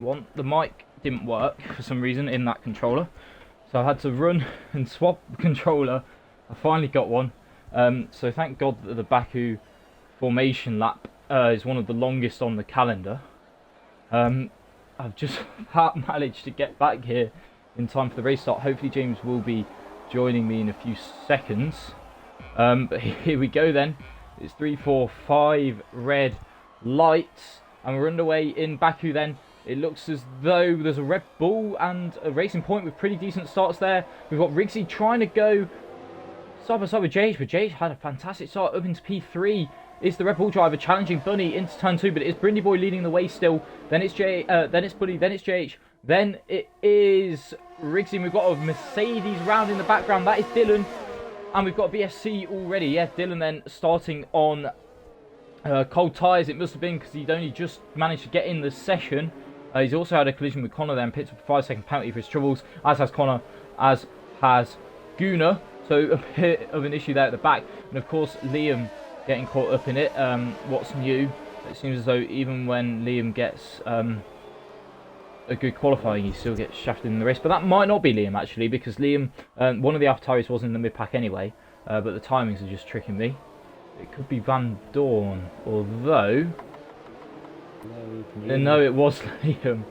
The mic didn't work for some reason in that controller, so I had to run and swap the controller. I finally got one. So thank God that the Baku formation lap is one of the longest on the calendar. I've just managed to get back here in time for the race start. Hopefully James will be joining me in a few seconds. But here we go then. It's 3, 4, 5 red lights, and we're underway in Baku then. It looks as though there's a Red Bull and a Racing Point with pretty decent starts there. We've got Rigsy trying to go side by side with JH, but JH had a fantastic start up into P3. It's the Red Bull driver challenging Bunny into turn 2, but it is Brindy Boy leading the way still. Then it's then it's Bunny, then it's JH, then it is Rigsy, and we've got a Mercedes round in the background. That is Dylan, and we've got a BSC already. Yeah, Dylan then starting on cold tyres. It must have been because he'd only just managed to get in the session. He's also had a collision with Connor then, pits with a 5-second penalty for his troubles, as has Connor, as has Guna. So a bit of an issue there at the back. And of course, Liam getting caught up in it. What's new? It seems as though even when Liam gets a good qualifying, he still gets shafted in the race. But that might not be Liam, actually, because Liam, one of the AlphaTauris was in the mid-pack anyway. But the timings are just tricking me. It could be Van Dorn, although... No, it was Liam.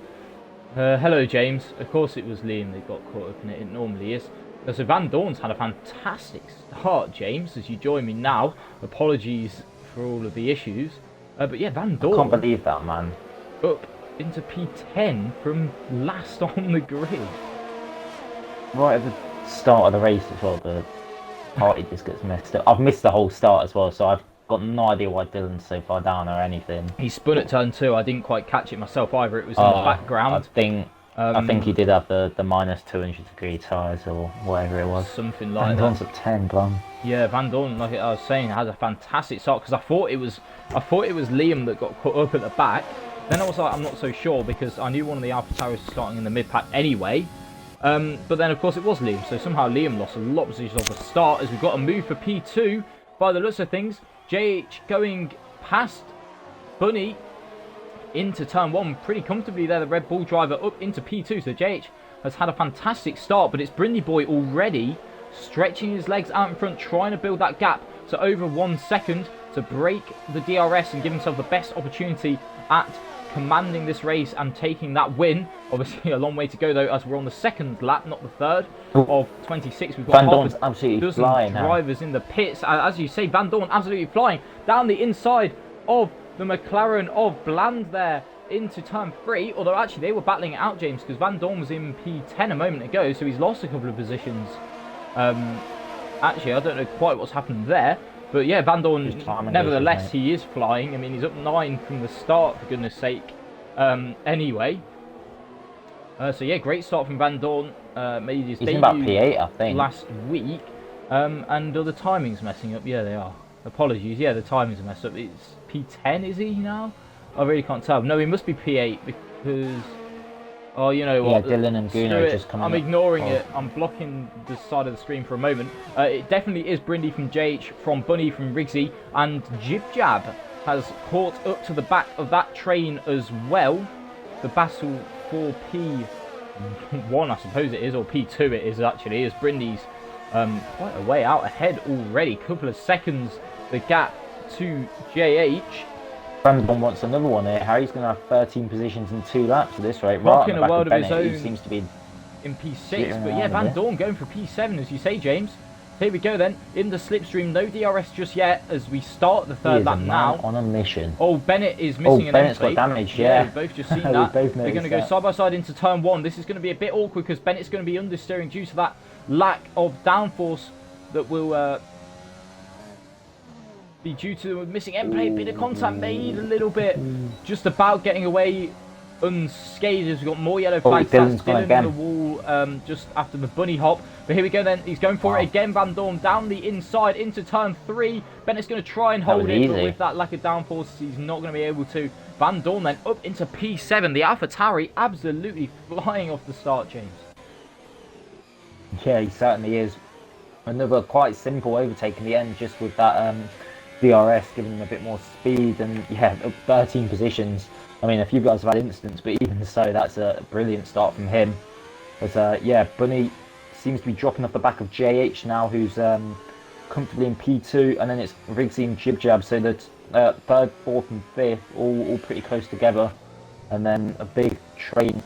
Hello, James. Of course it was Liam that got caught up in it. It normally is. So Van Dorn's had a fantastic start, James, as you join me now. Apologies for all of the issues. But yeah, Van Dorn... I can't believe that, man. Up into P10 from last on the grid. Right at the start of the race as well, the party just gets messed up. I've missed the whole start as well, so I've got no idea why Dylan's so far down or anything. He spun at turn 2. I didn't quite catch it myself either. It was in the background. I think he did have the minus 200 degree tyres or whatever it was. Something like that. Van Dorn's at 10, blam. Yeah, Van Dorn, like I was saying, has a fantastic start, because I thought it was Liam that got caught up at the back. Then I was like, I'm not so sure, because I knew one of the AlphaTauris was starting in the mid pack anyway. But then of course it was Liam, so somehow Liam lost a lot of positions off the start, as we've got a move for P2 by the looks of things. JH going past Bunny into turn 1 pretty comfortably there, the Red Bull driver up into P2. So JH has had a fantastic start, but it's Brindy Boy already stretching his legs out in front, trying to build that gap to over 1 second to break the DRS and give himself the best opportunity at commanding this race and taking that win. Obviously a long way to go though, as we're on the second lap, not the third, of 26. We've got Van Dorn's absolutely flying drivers in the pits. As you say, Van Dorn absolutely flying down the inside of the McLaren of Bland there into turn 3. Although actually they were battling it out, James, because Van Dorn was in P10 a moment ago, so he's lost a couple of positions. Actually, I don't know quite what's happened there. But yeah, Van Dorn, nevertheless, he is flying. I mean, he's up 9 from the start, for goodness sake. Anyway. So yeah, great start from Van Dorn. Made his debut about P8, I think. Last week. And are the timings messing up? Yeah, they are. Apologies. Yeah, the timings are messed up. It's P10, is he now? I really can't tell. No, he must be P8 because... Oh, you know what? Yeah, Dylan and Guno just coming I'm ignoring it. I'm blocking the side of the screen for a moment. It definitely is Brindy from JH, from Bunny from Rigsy, and Jib Jab has caught up to the back of that train as well. The battle for P1, I suppose it is, or P2 it is actually, as Brindy's quite a way out ahead already. Couple of seconds the gap to JH. Van Dorn wants another one here. Harry's going to have 13 positions in 2 laps at this rate. Rocking a world of his own. He seems to be in P6, but yeah, Van Dorn going for P7, as you say, James. Here we go then, in the slipstream. No DRS just yet, as we start the third lap now. On a mission. Oh, Bennett is missing an end plate. Got damage, yeah. We've both just seen that. They're going to go side by side into turn 1. This is going to be a bit awkward, because Bennett's going to be understeering due to that lack of downforce that will... be due to missing end plate. Bit of contact made a little bit, just about getting away unscathed. We've got more yellow flags. That's Dylan on the wall just after the bunny hop. But here we go then. He's going for it again. Van Dorn down the inside into turn 3. Bennett's going to try and hold it, but with that lack of downforce, he's not going to be able to. Van Dorn then up into P7. The AlphaTauri absolutely flying off the start, James. Yeah, he certainly is. Another quite simple overtake in the end, just with that DRS giving him a bit more speed, and yeah, 13 positions. I mean, a few guys have had incidents, but even so, that's a brilliant start from him. But yeah, Bunny seems to be dropping off the back of JH now, who's comfortably in P2, and then it's Rigsy and Jib Jab, so that third, fourth, and fifth all pretty close together, and then a big train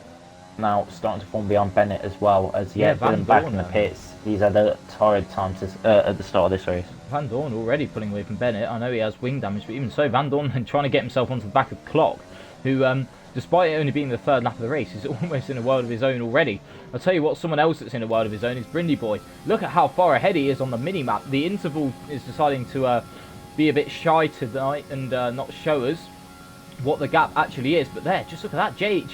now starting to form behind Bennett as well. As Dylan back in the pits. These are the tired times at the start of this race. Van Dorn already pulling away from Bennett. I know he has wing damage, but even so, Van Dorn trying to get himself onto the back of Clock, who, despite it only being the third lap of the race, is almost in a world of his own already. I'll tell you what, someone else that's in a world of his own is Brindy Boy. Look at how far ahead he is on the mini-map. The interval is deciding to be a bit shy tonight and not show us what the gap actually is. But there, just look at that, JH,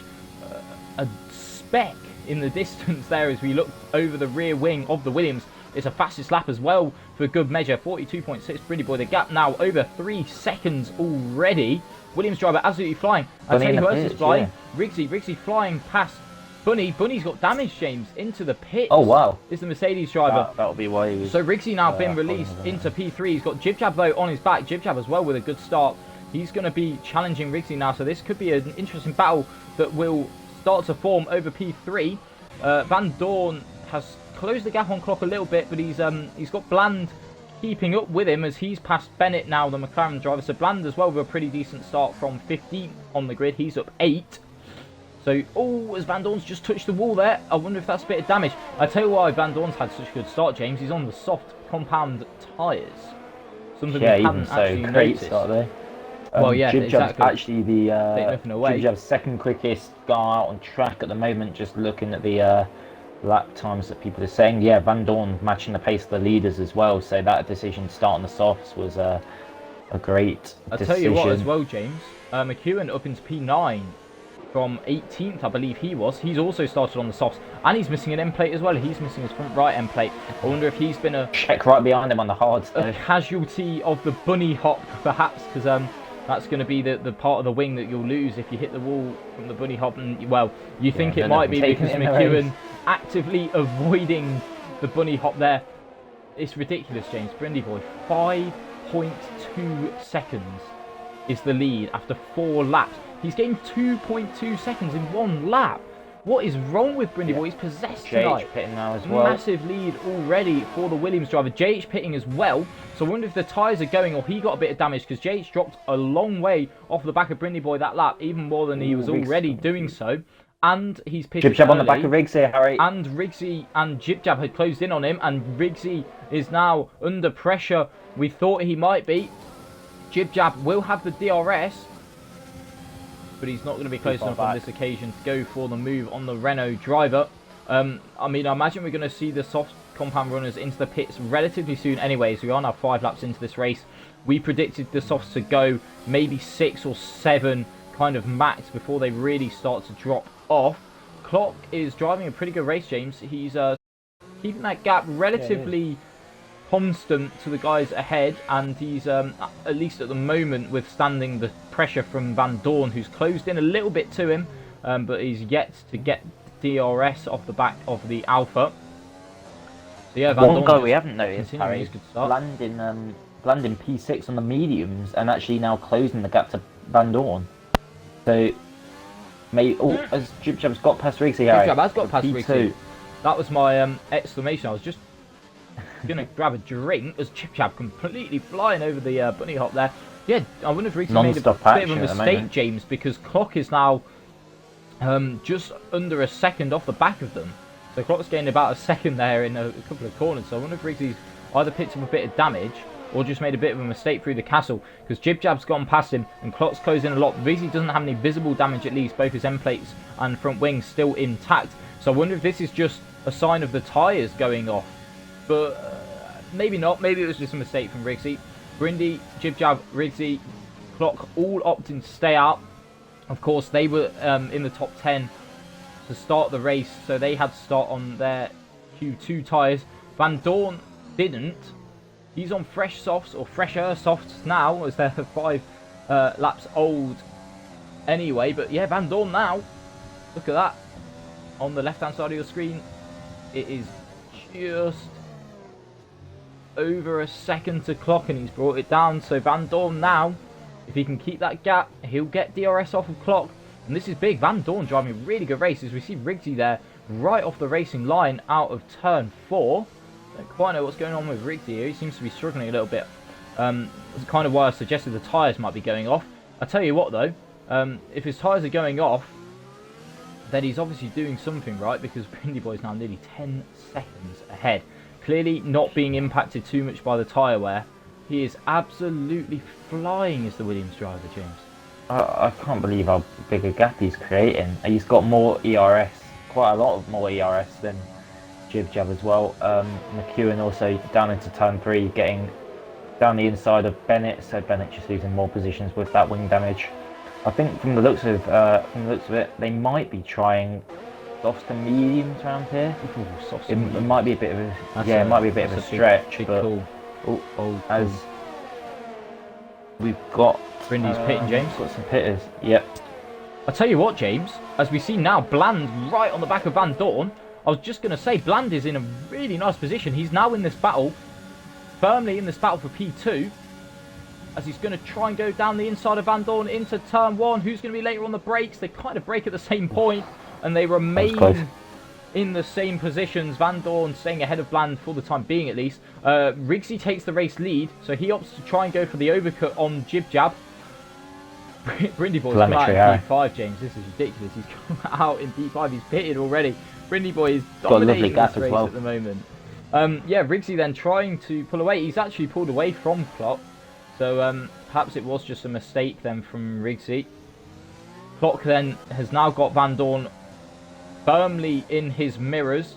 a speck in the distance there as we look over the rear wing of the Williams. It's a fastest lap as well for good measure, 42.6 Brindy Boy. The gap now over 3 seconds already. Williams driver absolutely flying. I'll tell you who else is flying. Yeah. Rigsy flying past Bunny. Bunny's got damage, James, into the pits. Oh, wow. Is the Mercedes driver. That'll be why he was... So Rigsy now been released into P3. He's got Jib Jab, though, on his back. Jib Jab as well with a good start. He's going to be challenging Rigsy now, so this could be an interesting battle that will start to form over P3. Van Dorn has closed the gap on Clock a little bit, but he's got Bland keeping up with him as he's passed Bennett now, the McLaren driver. So Bland as well with a pretty decent start from 15 on the grid. He's up 8. So, as Van Dorn's just touched the wall there. I wonder if that's a bit of damage. I tell you why Van Dorn's had such a good start, James. He's on the soft compound tyres. Something we haven't actually great noticed. Start there. Well, yeah, Jib Jab's exactly. actually the Jib Jab's second quickest guy out on track at the moment. Just looking at the lap times that people are saying. Yeah, Van Dorn matching the pace of the leaders as well. So that decision to start on the softs was a great decision. I'll tell you what as well, James. McEwen up into P9 from 18th, I believe he was. He's also started on the softs, and he's missing an end plate as well. He's missing his front right end plate. I wonder if he's been a check right behind him on the hards. A casualty of the bunny hop, perhaps, because that's going to be the part of the wing that you'll lose if you hit the wall from the bunny hop. And well, you think it might be because McEwen actively avoiding the bunny hop there. It's ridiculous, James. Brindy Boy, 5.2 seconds is the lead after 4 laps. He's gained 2.2 seconds in 1 lap. What is wrong with Brindy Boy? He's possessed tonight. JH pitting now as well. Massive lead already for the Williams driver. JH pitting as well. So I wonder if the tyres are going, or he got a bit of damage, because JH dropped a long way off the back of Brindy Boy that lap, even more than he was already doing so. And he's pitted Jib Jab on the back of Rigsy, Harry. And Rigsy and Jib Jab had closed in on him, and Rigsy is now under pressure. We thought he might be. Jib Jab will have the DRS, but he's not going to be close enough on this occasion to go for the move on the Renault driver. I mean, I imagine we're going to see the soft compound runners into the pits relatively soon anyways. We are now 5 laps into this race. We predicted the softs to go maybe 6 or 7 kind of max before they really start to drop off. Clock is driving a pretty good race, James. He's keeping that gap relatively constant to the guys ahead, and he's at least at the moment withstanding the pressure from Van Dorn, who's closed in a little bit to him, but he's yet to get DRS off the back of the Alpha. So yeah, Van Dorn guy we haven't noticed, Harry, landing P6 on the mediums and actually now closing the gap to Van Dorn. So maybe as Jib Jab's got past Rigsy, Harry. Jib Jab has got past Rigsy. That was my exclamation. I was just gonna grab a drink as Jib Jab completely flying over the bunny hop there. Yeah, I wonder if Rigsy made a bit of a mistake, James, because Clock is now just under a second off the back of them. So Clock's gained about a second there in a couple of corners. So I wonder if Rigsy's either picked up a bit of damage or just made a bit of a mistake through the castle, because Jib Jab's gone past him and Clock's closed in a lot. Rigsy doesn't have any visible damage, at least both his end plates and front wings still intact. So I wonder if this is just a sign of the tyres going off. But maybe not. Maybe it was just a mistake from Rigsy. Brindy, Jib Jab, Rigsy, Clock all opting to stay out. Of course, they were in the top 10 to start the race, so they had to start on their Q2 tyres. Van Dorn didn't. He's on fresh softs, or fresher softs now, as they're 5 laps old anyway. But yeah, Van Dorn now, look at that. On the left-hand side of your screen, it is just over a second to Clock, and he's brought it down. So Van Dorn now If he can keep that gap, he'll get DRS off of Clock. And this is big. Van Dorn driving a really good race as we see Rigsy there right off the racing line out of turn 4. Don't quite know what's going on with Rigsy here. He seems to be struggling a little bit. That's kind of why I suggested the tyres might be going off. I tell you what though, if his tyres are going off, then he's obviously doing something right, because Brindy Boy is now nearly 10 seconds ahead. Clearly not being impacted too much by the tyre wear. He is absolutely flying as the Williams driver, James. I can't believe how big a gap he's creating. He's got more ERS, quite a lot of more ERS than Jib Jab as well. McEwen also down into turn 3, getting down the inside of Bennett, so Bennett just losing more positions with that wing damage. I think from the looks of it, they might be trying softs to mediums around here. Ooh, it might be a bit of a it might be a bit of a stretch, but cool. As we've got Brindy's pitting, James. Got some pitters. Yep. I tell you what, James. As we see now, Bland right on the back of Van Dorn. I was just going to say, Bland is in a really nice position. He's now in this battle, firmly in this battle for P2. As he's going to try and go down the inside of Van Dorn into turn 1. Who's going to be later on the brakes? They kind of break at the same point, and they remain in the same positions. Van Dorn staying ahead of Bland for the time being, at least. Rigsy takes the race lead, so he opts to try and go for the overcut on Jib Jab. Brindy Boy's flat in P5, James. This is ridiculous. He's come out in P5. He's pitted already. Brindy Boy is dominating this race at the moment. Yeah, Rigsy then trying to pull away. He's actually pulled away from Clock. So perhaps it was just a mistake then from Rigsy. Clock then has now got Van Dorn firmly in his mirrors.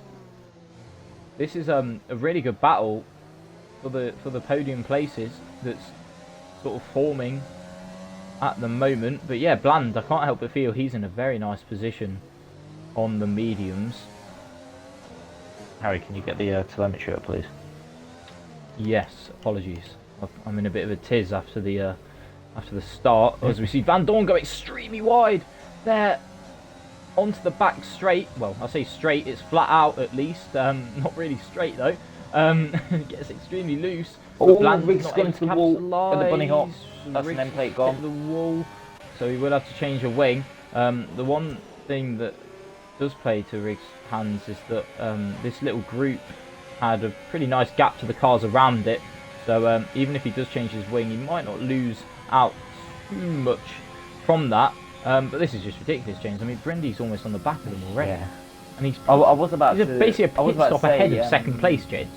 This is a really good battle for the podium places that's sort of forming at the moment. But yeah, Bland, I can't help but feel he's in a very nice position on the mediums. Harry, can you get the telemetry up, please? Yes, apologies. I'm in a bit of a tiz after the start, as we see Van Dorn go extremely wide there onto the back straight. Well, I say straight, it's flat out at least. Not really straight though. Gets extremely loose. Oh, Riggs going to the wall with the bunny hop. That's an end plate gone. The wall, so he will have to change a wing. The one thing that does play to Riggs' hands is that this little group had a pretty nice gap to the cars around it. So even if he does change his wing, he might not lose out too much from that. But this is just ridiculous, James. I mean, Brindy's almost on the back of them already. Yeah. And he's basically a pit stop ahead of second place, James.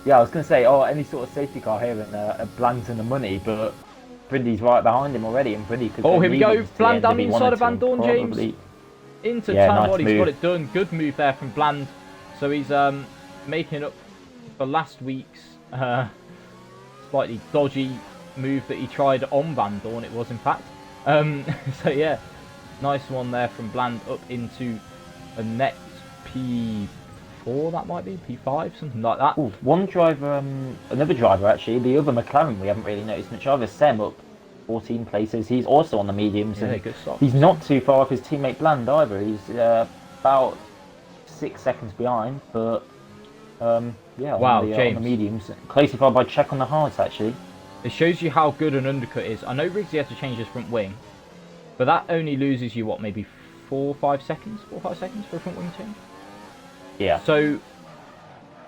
Yeah, I was going to say, any sort of safety car here and Bland's in the money, but Brindy's right behind him already, and Brindy could... Oh, here we go. Bland down the inside of Van Dorn, James. Into turn 1, he's got it done. Good move there from Bland. So he's making up for last week's slightly dodgy move that he tried on Van Dorn, it was in fact. So yeah, nice one there from Bland up into a net P4, that might be, P5, something like that. Ooh, one driver, another driver actually, the other McLaren we haven't really noticed much of, is Sem up 14 places. He's also on the mediums, yeah, and good stop. He's not too far off his teammate Bland either. He's about 6 seconds behind, but yeah, wow, on James. the mediums. Closely followed by Check on the hards, actually. It shows you how good an undercut is. I know Rigsy had to change his front wing, but that only loses you, what, maybe 4 or 5 seconds? 4 or 5 seconds for a front wing change? Yeah. So,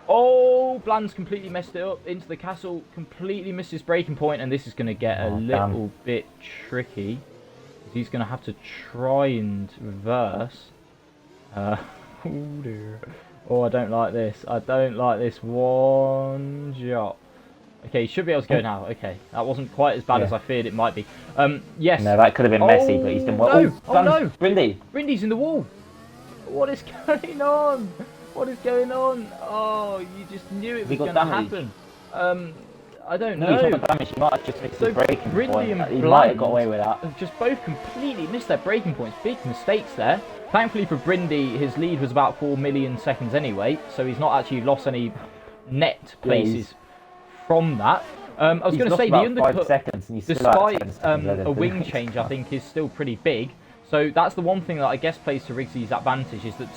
oh, Bland's completely messed it up into the castle, completely missed his braking point, and this is going to get a little bit tricky. He's going to have to try and reverse. Oh dear. Oh, I don't like this. I don't like this one jot. Okay, he should be able to go now. Okay, that wasn't quite as bad as I feared it might be. Yes. No, that could have been messy, but he's done well. No. Oh no! Brindy! Brindy's in the wall! What is going on? What is going on? Oh, you just knew it was going to happen. I don't know. He's not damaged. He might have just missed his braking point. He might have got away with that. Have just both completely missed their braking points. Big mistakes there. Thankfully for Brindy, his lead was about 4 million seconds anyway, so he's not actually lost any net places from that. I was going to say the undercut, despite a wing change, I think is still pretty big. So that's the one thing that I guess plays to Rigsy's advantage, is that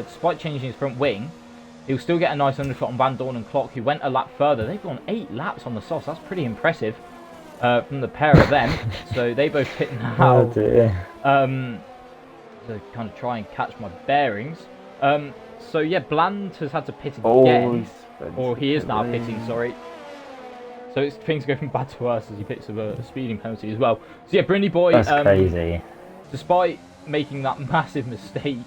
despite changing his front wing, he'll still get a nice undercut on Van Dorn and Clock, who went a lap further. They've gone 8 laps on the softs. That's pretty impressive. from the pair of them. So they both pit now. Oh dear. To kind of try and catch my bearings. So yeah, Bland has had to pit Oh, again, or he is now pitting. Sorry. So things go from bad to worse as he picks up a speeding penalty as well. So yeah, Brindley Boy, That's crazy. despite making that massive mistake,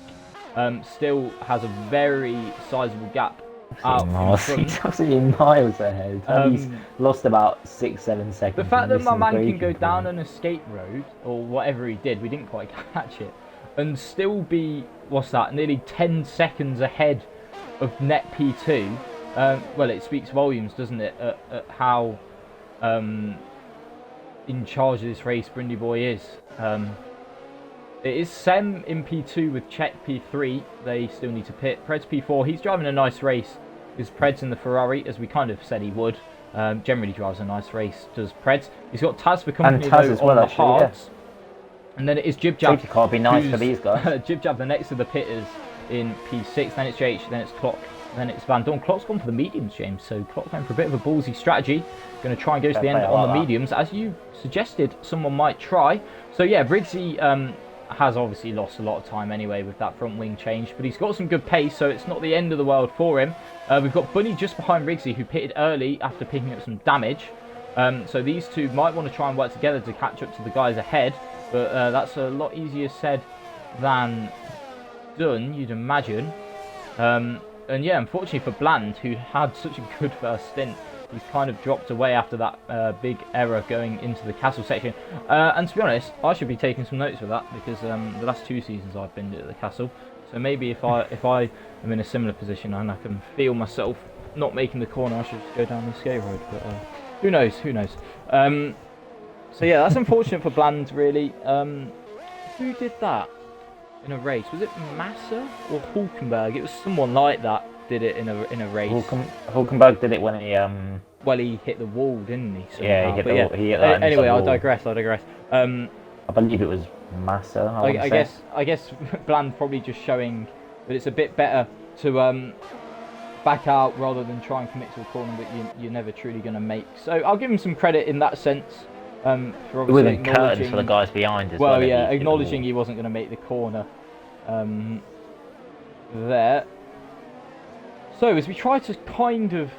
still has a very sizable gap out in front. He's absolutely miles ahead. He's lost about 6-7 seconds. The fact that my man can go braking down point. an escape road, or whatever he did, we didn't quite catch it, and still be, what's that, nearly 10 seconds ahead of net P2, well, it speaks volumes, doesn't it, at how in charge of this race Brindley Boy is. It is Sem in P2 with Czech P3. They still need to pit. Pred's P4. He's driving a nice race. Because Pred's in the Ferrari, as we kind of said he would. Generally drives a nice race, does Pred's. He's got Taz for company though, as well, on the actually, hards. Yeah. And then it is Jib Jab. Safety car would be nice for these guys. Jib Jab, the next of the pitters in P6. Then it's JH, then it's Clock, then it's Van Dorn. Clock's gone for the mediums, James. So Clock going for a bit of a ballsy strategy. Going to try and go to the end on the mediums, as you suggested someone might try. So yeah, Briggsy has obviously lost a lot of time anyway with that front wing change, but he's got some good pace, so it's not the end of the world for him. We've got Bunny just behind Riggsy, who pitted early after picking up some damage. So these two might want to try and work together to catch up to the guys ahead, but that's a lot easier said than done, you'd imagine. And yeah, unfortunately for Bland, who had such a good first stint, he's kind of dropped away after that big error going into the castle section. And to be honest, I should be taking some notes for that, because the last 2 seasons I've been at the castle. So maybe if I am in a similar position and I can feel myself not making the corner, I should just go down the skate road. But who knows? Who knows? So yeah, that's unfortunate for Bland, really. Who did that in a race? Was it Massa or Hulkenberg? It was someone like that did it in a race. Hulkenberg did it when he well, he hit the wall, didn't he? Somehow. Yeah, he hit that. Anyway, wall. I digress. I believe it was Massa. I guess Bland probably just showing that it's a bit better to back out rather than try and commit to a corner that you're never truly going to make. So I'll give him some credit in that sense. For obviously acknowledging for the guys behind as well. Well, yeah, acknowledging he wasn't going to make the corner there. So as we try to kind of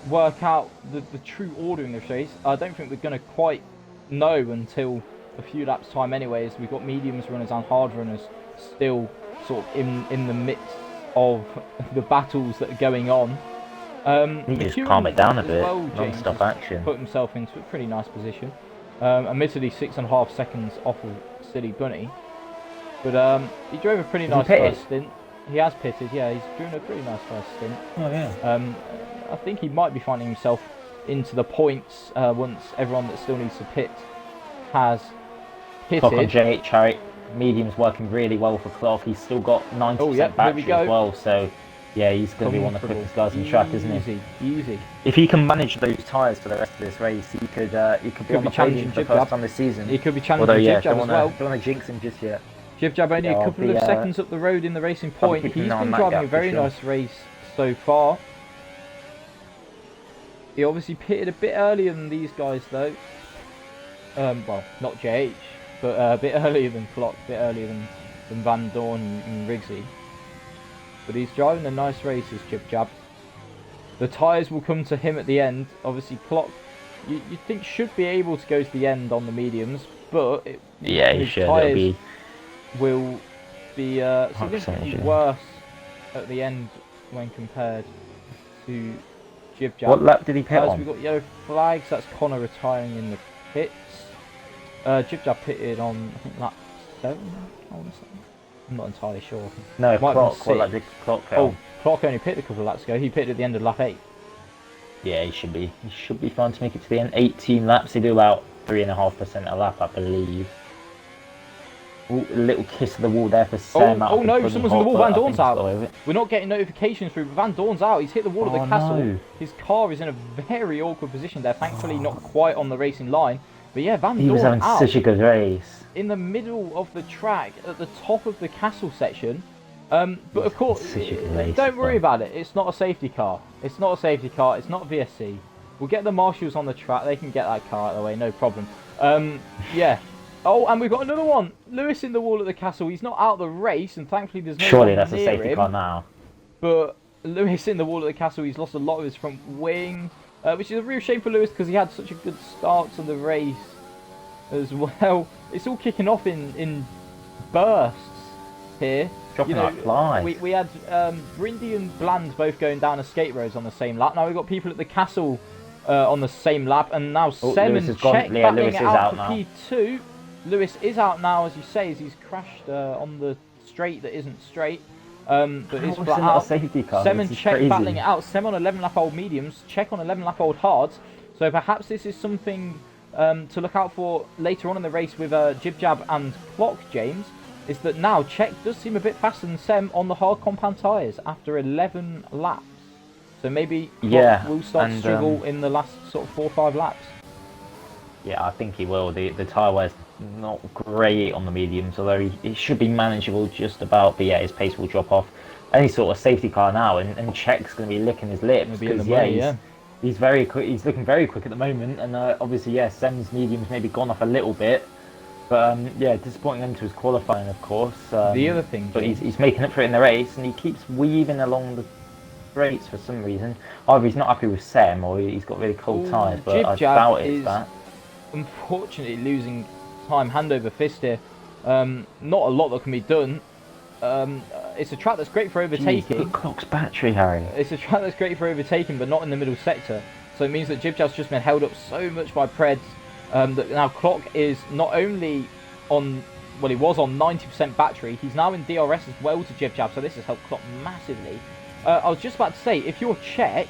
work out the true ordering of the race, I don't think we're going to quite know until a few laps time anyway, as we've got mediums runners and hard runners still sort of in the midst of the battles that are going on. You just calm it down a bit, well, non-stop action. Put himself into a pretty nice position. Admittedly 6.5 seconds off of Silly Bunny, but he drove a pretty nice first stint. He has pitted, yeah, he's driven a pretty nice first stint. Oh yeah. I think he might be finding himself into the points once everyone that still needs to pit has pitted. Clock on JH Harry, medium's working really well for Clock. He's still got 90% battery as well, so yeah, he's going to be one of the quickest guys on track, isn't he? Easy. If he can manage those tyres for the rest of this race, he could be on the podium for the first time this season. He could be challenging Jib Jab as well. Don't want to jinx him just yet. Jib Jab only a couple of seconds up the road in the racing point. He's been driving a very nice race so far. He obviously pitted a bit earlier than these guys though. Well, not JH, but a bit earlier than Clock, a bit earlier than Van Dorn and Riggsy. But he's driving a nice race as Jib Jab. The tyres will come to him at the end. Obviously Clock, you think should be able to go to the end on the mediums, but he should. Will be significantly worse at the end when compared to Jib Jab. What lap did he pit on? We've got yellow flags. That's Connor retiring in the pits. Jib Jab pitted on, I think, lap 7. I'm not entirely sure. No, Clock. What lap did Clock pit on? Clock only pitted a couple of laps ago. He pitted at the end of lap 8. Yeah, he should be. He should be fine to make it to the end. 18 laps. They do about 3.5% a lap, I believe. Ooh, a little kiss of the wall there for Sam. Oh no, someone's in the wall. Van Dorn's out. We're not getting notifications through. Van Dorn's out. He's hit the wall of the castle. No. His car is in a very awkward position there. Thankfully, not quite on the racing line. But yeah, Van Dorn was having out such a good race. in the middle of the track at the top of the castle section. But of course, don't worry about it. It's not a safety car. It's not a safety car. It's not VSC. We'll get the marshals on the track. They can get that car out of the way, no problem. Yeah. Oh, and we've got another one. Lewis in the wall at the castle. He's not out of the race, and thankfully there's no Surely one that's a near safety him. car now. But Lewis in the wall at the castle, he's lost a lot of his front wing, which is a real shame for Lewis because he had such a good start to the race as well. It's all kicking off in bursts here. Dropping like flies. We had Brindy and Bland both going down escape roads on the same lap. Now we've got people at the castle on the same lap, and now Sem and Czech battling it out for P2. Lewis is out now, as you say, as he's crashed on the straight that isn't straight. But is flat out. Safety car? Sem and Czech battling it out. Sem on 11 lap old mediums, Czech on 11 lap old hards. So perhaps this is something to look out for later on in the race with Jib Jab and Clock, James. Is that now Czech does seem a bit faster than Sem on the hard compound tyres after 11 laps. So maybe Clock will start to struggle in the last sort of 4 or 5 laps. Yeah, I think he will. The tyre wear's not great on the mediums, although he should be manageable just about. But yeah, his pace will drop off. Any sort of safety car now, and Czech's going to be licking his lips because he's very quick. He's looking very quick at the moment, and obviously Sem's mediums maybe gone off a little bit. But yeah, disappointing end to his qualifying, of course. The other thing, but he's making up for it in the race, and he keeps weaving along the straights for some reason. Either he's not happy with Sem, or he's got really cold tyres. But I doubt it's that. Unfortunately, losing time hand over fist here. Not a lot that can be done. It's a track that's great for overtaking. Jeez, Clock's battery, Harry. It's a track that's great for overtaking, but not in the middle sector. So it means that Jib Jab's just been held up so much by Preds. That now Clock is not only on, well, he was on 90% battery, he's now in DRS as well to Jib Jab, so this has helped Clock massively. I was just about to say, if you're Czech,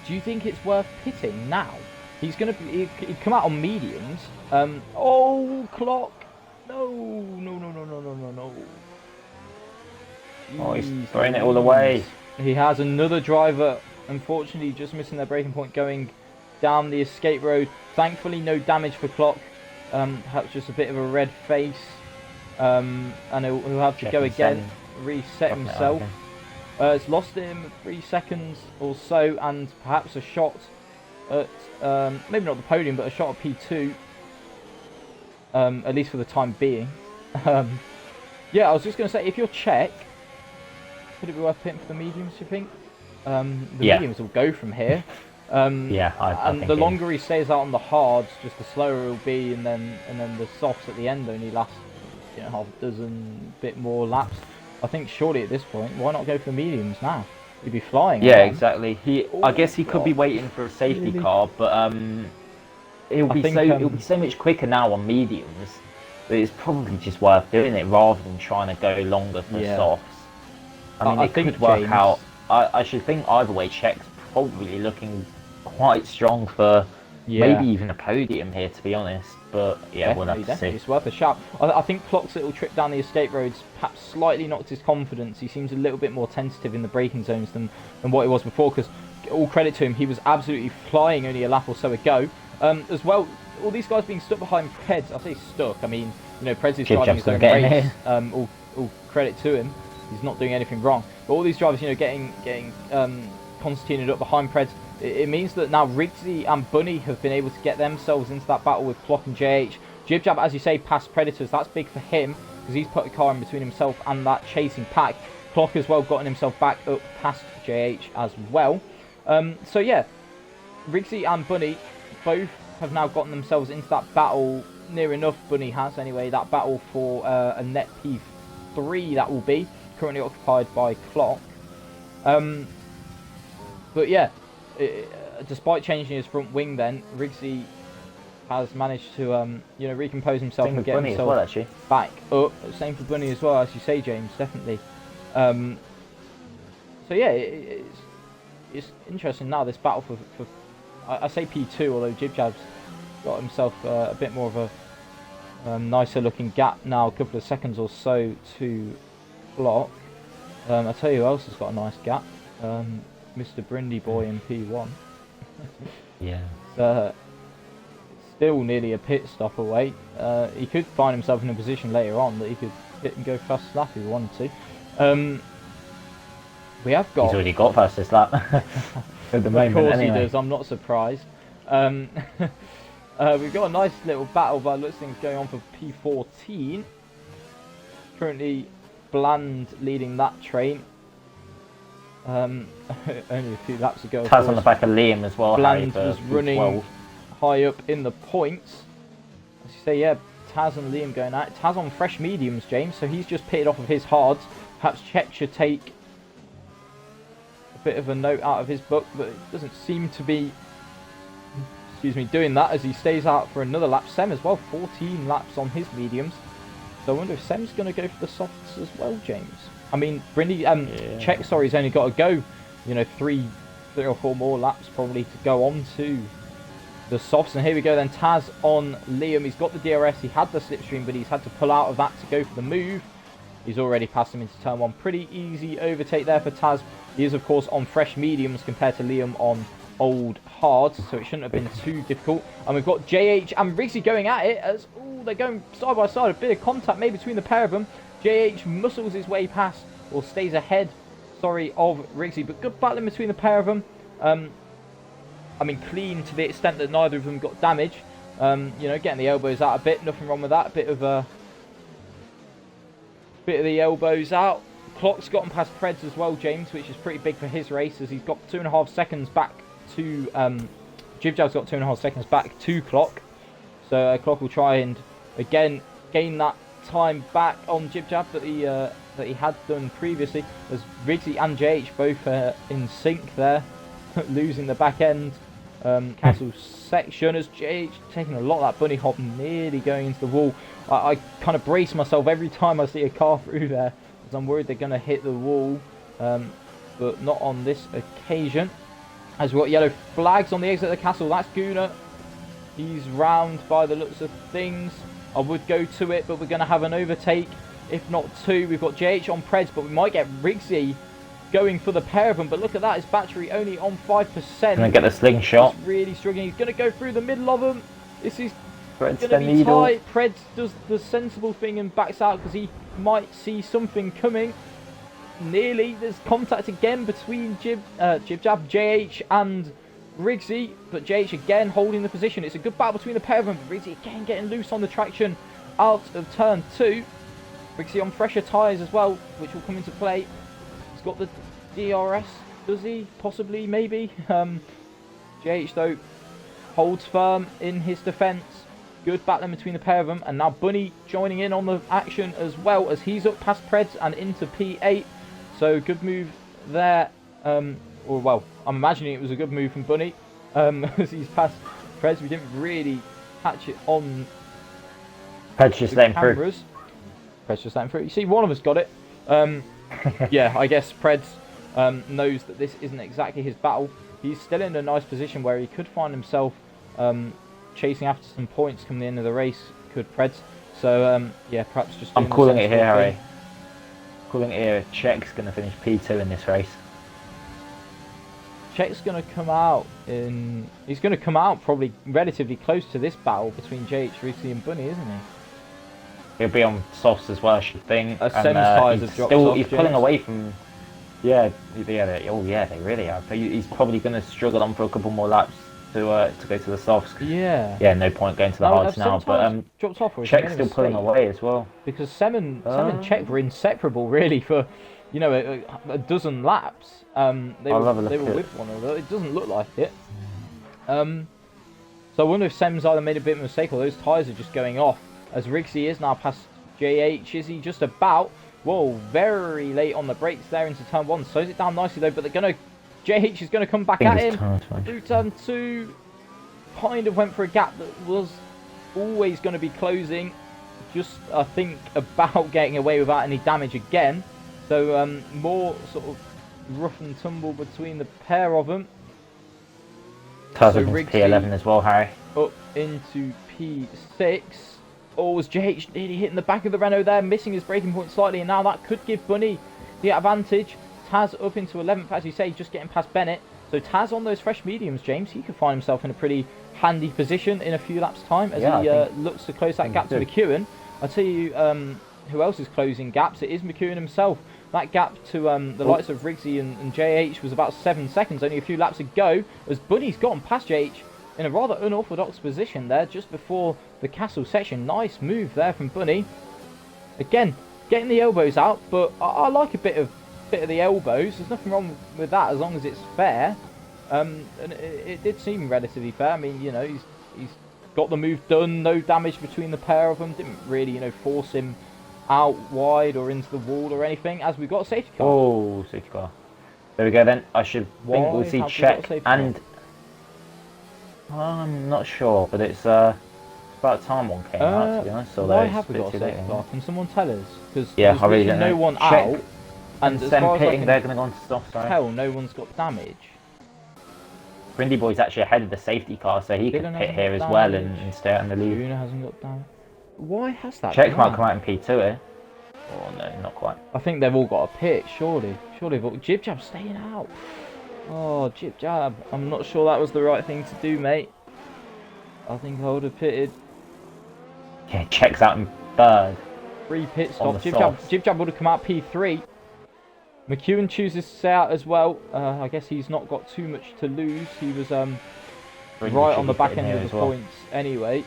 do you think it's worth pitting now? He's going to he'd come out on mediums. Oh, Clock! No. Oh, he's throwing it all away. He has another driver, unfortunately, just missing their braking point going down the escape road. Thankfully, no damage for Clock. Perhaps just a bit of a red face. And he'll have to go again, reset himself. It's lost him 3 seconds or so, and perhaps a shot at, maybe not the podium, but a shot at P2. At least for the time being. Yeah, I was just going to say, if you're Czech, could it be worth pitting for the mediums, do you think? The mediums will go from here. I think the longer he stays out on the hards, just the slower he'll be, and then the softs at the end only last half a dozen, bit more laps. I think surely at this point, why not go for the mediums now? He'd be flying. Yeah, exactly. I guess he could be waiting for a safety car, but it'll be so much quicker now on mediums that it's probably just worth doing it rather than trying to go longer for softs. I mean, it could work out. I should think either way, Czech's probably looking quite strong for maybe even a podium here, to be honest. But yeah, we'll have to see. It's worth a shout. I think Clock's little trip down the escape roads perhaps slightly knocked his confidence. He seems a little bit more tentative in the braking zones than what he was before, because all credit to him, he was absolutely flying only a lap or so ago. As well, all these guys being stuck behind Preds. I say stuck, I mean, Preds is driving his own race. All credit to him. He's not doing anything wrong. But all these drivers, getting concertinaed up behind Preds, it means that now Rigsy and Bunny have been able to get themselves into that battle with Clock and JH. Jib Jab, as you say, past Predators. That's big for him, because he's put a car in between himself and that chasing pack. Clock as well gotten himself back up past JH as well. So yeah, Rigsy and Bunny both have now gotten themselves into that battle, near enough. Bunny has anyway, that battle for a net P3 that will be, currently occupied by Clock. But yeah, despite changing his front wing then, Rigsy has managed to recompose himself and get himself back up. Same for Bunny as well, as you say, James, definitely. So yeah, it's interesting now, this battle for I say P2, although Jib Jab's got himself a bit more of a nicer looking gap now, a couple of seconds or so to Clock. I'll tell you who else has got a nice gap. Mr. Brindy Boy in P1. Yeah. Still nearly a pit stop away. He could find himself in a position later on that he could hit and go fast lap if he wanted to. We have got... He's already got fastest lap. at the Of moment. course Anyway. he does, I'm not surprised. We've got a nice little battle by looks things going on for P14. Currently Bland leading that train. Only a few laps ago. Taz on the back of Liam as well. Bland Harry, was for running 12. high up in the points. As you say, yeah, Taz and Liam going at it. Taz on fresh mediums, James, so he's just pitted off of his hards. Perhaps Czech should take a bit of a note out of his book, but it doesn't seem to be, doing that as he stays out for another lap. Sem as well, 14 laps on his mediums. So I wonder if Sem's going to go for the softs as well, James. I mean, Czech, sorry, he's only got to go, three or four more laps probably to go on to the softs. And here we go then, Taz on Liam. He's got the DRS, he had the slipstream, but he's had to pull out of that to go for the move. He's already passed him into turn one. Pretty easy overtake there for Taz. He is, of course, on fresh mediums compared to Liam on old hards, so it shouldn't have been too difficult. And we've got JH and Riggsy going at it as they're going side by side. A bit of contact maybe between the pair of them. JH muscles his way past, or stays ahead, of Riggsy, but good battling between the pair of them. I mean, clean to the extent that neither of them got damage. Getting the elbows out a bit, nothing wrong with that. A bit of the elbows out. Clock's gotten past Preds as well, James, which is pretty big for his race, as he's got 2.5 seconds back to Jibjab's got 2.5 seconds back to Clock. So Clock will try and again gain that time back on Jibjab that he had done previously, as Riggsy and JH both in sync there, losing the back end castle section, as JH taking a lot of that bunny hop, nearly going into the wall. I kind of brace myself every time I see a car through there, because I'm worried they're going to hit the wall, but not on this occasion. As we've got yellow flags on the exit of the castle. That's Guna. He's round by the looks of things. I would go to it, but we're going to have an overtake, if not two. We've got JH on Preds, but we might get Riggsy going for the pair of them. But look at that, his battery only on 5%. Gonna get the slingshot. He's really struggling. He's going to go through the middle of them. This is Preds going the to be needle. tight. Preds does the sensible thing and backs out because he might see something coming. Nearly. There's contact again between Jibjab, JH and Riggsy, but JH again holding the position. It's a good battle between the pair of them. Riggsy again getting loose on the traction out of turn two. Riggsy on fresher tyres as well, which will come into play. He's got the DRS, does he? Possibly, maybe. JH though holds firm in his defence. Good battling between the pair of them, and now Bunny joining in on the action as well, as he's up past Preds and into P8. So good move there. Or well, I'm imagining it was a good move from Bunny, as he's passed Preds. We didn't really catch it on Preds just letting through. cameras. Preds just letting through. You see, one of us got it. Yeah, I guess Preds knows that this isn't exactly his battle. He's still in a nice position where he could find himself chasing after some points come the end of the race, could Preds. So yeah, perhaps just I'm doing the calling it sensible here, Harry. thing. Calling it here. Czech's going to finish P2 in this race. Czech's going to come out in... He's going to come out probably relatively close to this battle between JH, Riggsy and Bunny, isn't he? He'll be on softs as well, I should think. Sem's tyres have dropped off, He's pulling James. away from... Yeah, they really are. But he's probably going to struggle on for a couple more laps to go to the softs. Yeah. Yeah, no point going to the hards now. But dropped off, or is Czech's he still made a pulling mistake? away as well. Because Sem and Czech were inseparable, really, for a dozen laps. They were with one another. It doesn't look like it. So I wonder if Sem's either made a bit of a mistake or those tyres are just going off. As Riggsy is now past JH, is he just about? Whoa, very late on the brakes there into turn one. Slows it down nicely though, but JH is going to come back at him. Through turn two, kind of went for a gap that was always going to be closing. Just, I think, about getting away without any damage again. So more sort of rough and tumble between the pair of them. Taz into P11 as well, Harry. Up into P6. Oh, was JH nearly hitting the back of the Renault there, missing his braking point slightly, and now that could give Bunny the advantage. Taz up into 11th, as you say, just getting past Bennett. So Taz on those fresh mediums, James, he could find himself in a pretty handy position in a few laps' time as he looks to close that gap to McEwen. I'll tell you, who else is closing gaps? It is McEwen himself. That gap to the likes of Rigsy and JH was about 7 seconds, only a few laps ago, as Bunny's gotten past JH in a rather unorthodox position there, just before the castle section. Nice move there from Bunny. Again, getting the elbows out, but I like a bit of the elbows. There's nothing wrong with that as long as it's fair. And it did seem relatively fair. I mean, you know, he's got the move done, no damage between the pair of them. Didn't really, you know, force him out wide or into the wall or anything, as we got a safety car. Oh, safety car. There we go then. I should think we'll see check and I'm not sure, but it's about time one came out, to be honest. So why have we got a safety car? Can someone tell us? Because yeah, I really don't know. No one check. out, and as far as I can they're going to go on to stop. Tell, no one's got damage. Brindy Boy's actually ahead of the safety car, so he could pit here as well and stay out in the lead. Luna hasn't got damage. Why has that? Check might come out in P2 here. Oh no, not quite. I think they've all got a pit, surely. Surely, but Jib Jab's staying out. Oh, Jib Jab. I'm not sure that was the right thing to do, mate. I think I would have pitted. Yeah, checks out in third. 3 pit stops. Jib Jab would have come out P3. McEwen chooses to stay out as well. I guess he's not got too much to lose. He was right on the back end of the points anyway.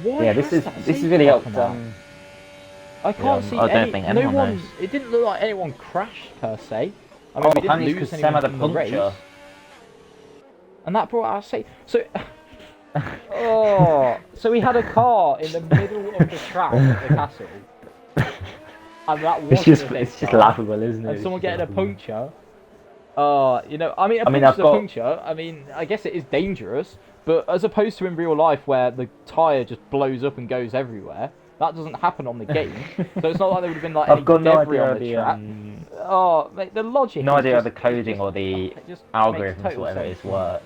Why this is really helped. I can't see I don't think anyone knows. It didn't look like anyone crashed per se. I mean, we didn't lose anyone from the race. And that brought our safety. So, so we had a car in the middle of the track at the castle. And that was it's just laughable, isn't it? And someone getting a puncture. You know, I mean, a puncture. I mean, I guess it is dangerous, but as opposed to in real life where the tyre just blows up and goes everywhere, that doesn't happen on the game. So it's not like there would have been like any debris on the track. Mate, the logic. No idea of the coding or the algorithms, whatever it is, work.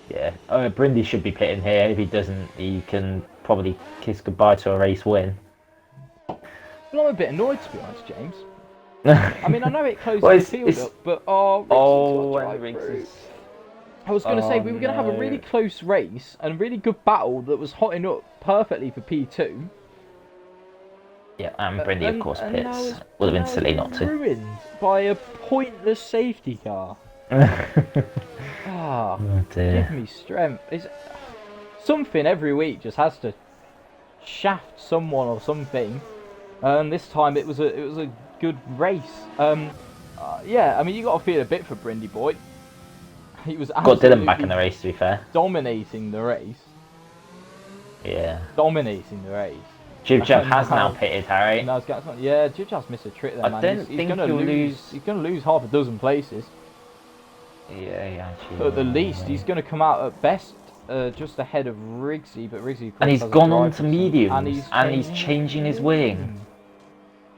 Yeah, Brindy should be pitting here. If he doesn't, he can probably kiss goodbye to a race win. Well, I'm a bit annoyed, to be honest, James. I mean, I know it closes the field up, but Riggs. I was going to say, we were going to have a really close race and a really good battle that was hotting up perfectly for P2. Yeah, and Brindy, of course, pits. Would have been silly not to. Ruined by a pointless safety car. Oh dear. Give me strength. Something every week just has to shaft someone or something. This time it was a good race. Yeah, I mean, you got to feel a bit for Brindy Boy. He was got Dylan back in the race, to be fair. Dominating the race. Yeah. Dominating the race. Jib Jab has now pitted, Harry. No, yeah, Jib Jab's missed a trick there, man. I don't think he'll lose. He's going to lose half a dozen places. Yeah, actually. But at the least, he's going to come out at best just ahead of Rigsy, but Rigsy. And he's gone on to mediums, and he's changing his wing.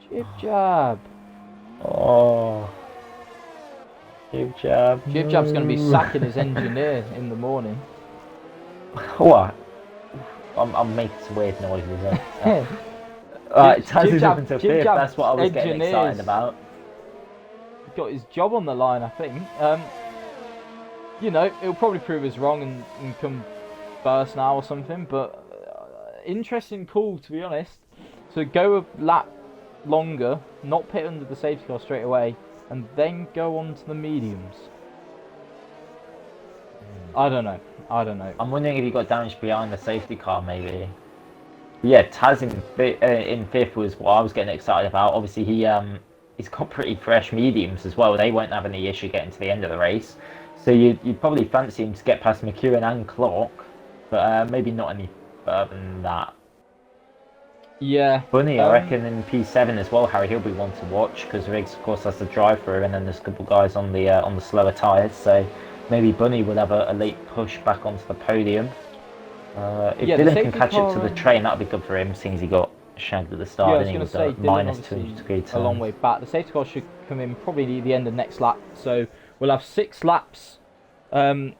Jib Jab. Oh. Jib Jab. Jib Jab's going to be sacking his engineer in the morning. What? I'm making some weird noises. Taz is up until fifth. That's what I was getting excited about. Got his job on the line, I think. You know, it'll probably prove us wrong and come first now or something. But interesting call, to be honest. So go a lap longer, not pit under the safety car straight away, and then go on to the mediums. I don't know. I'm wondering if he got damaged behind the safety car, maybe. Yeah, Taz in fifth was what I was getting excited about. Obviously, he's got pretty fresh mediums as well. They won't have any issue getting to the end of the race. So you'd probably fancy him to get past McEwen and Clock, but maybe not any further than that. Yeah. Bunny, I reckon in P7 as well, Harry, he'll be one to watch because Riggs, of course, has the drive-through, and then there's a couple of guys on the slower tyres. So maybe Bunny will have a late push back onto the podium. If Dylan can catch up to the train, that'd be good for him, seeing as he got shagged at the start. Yeah, I was going to say, minus 200 degree turn. A long way back. The safety car should come in probably the end of next lap. So we'll have 6 laps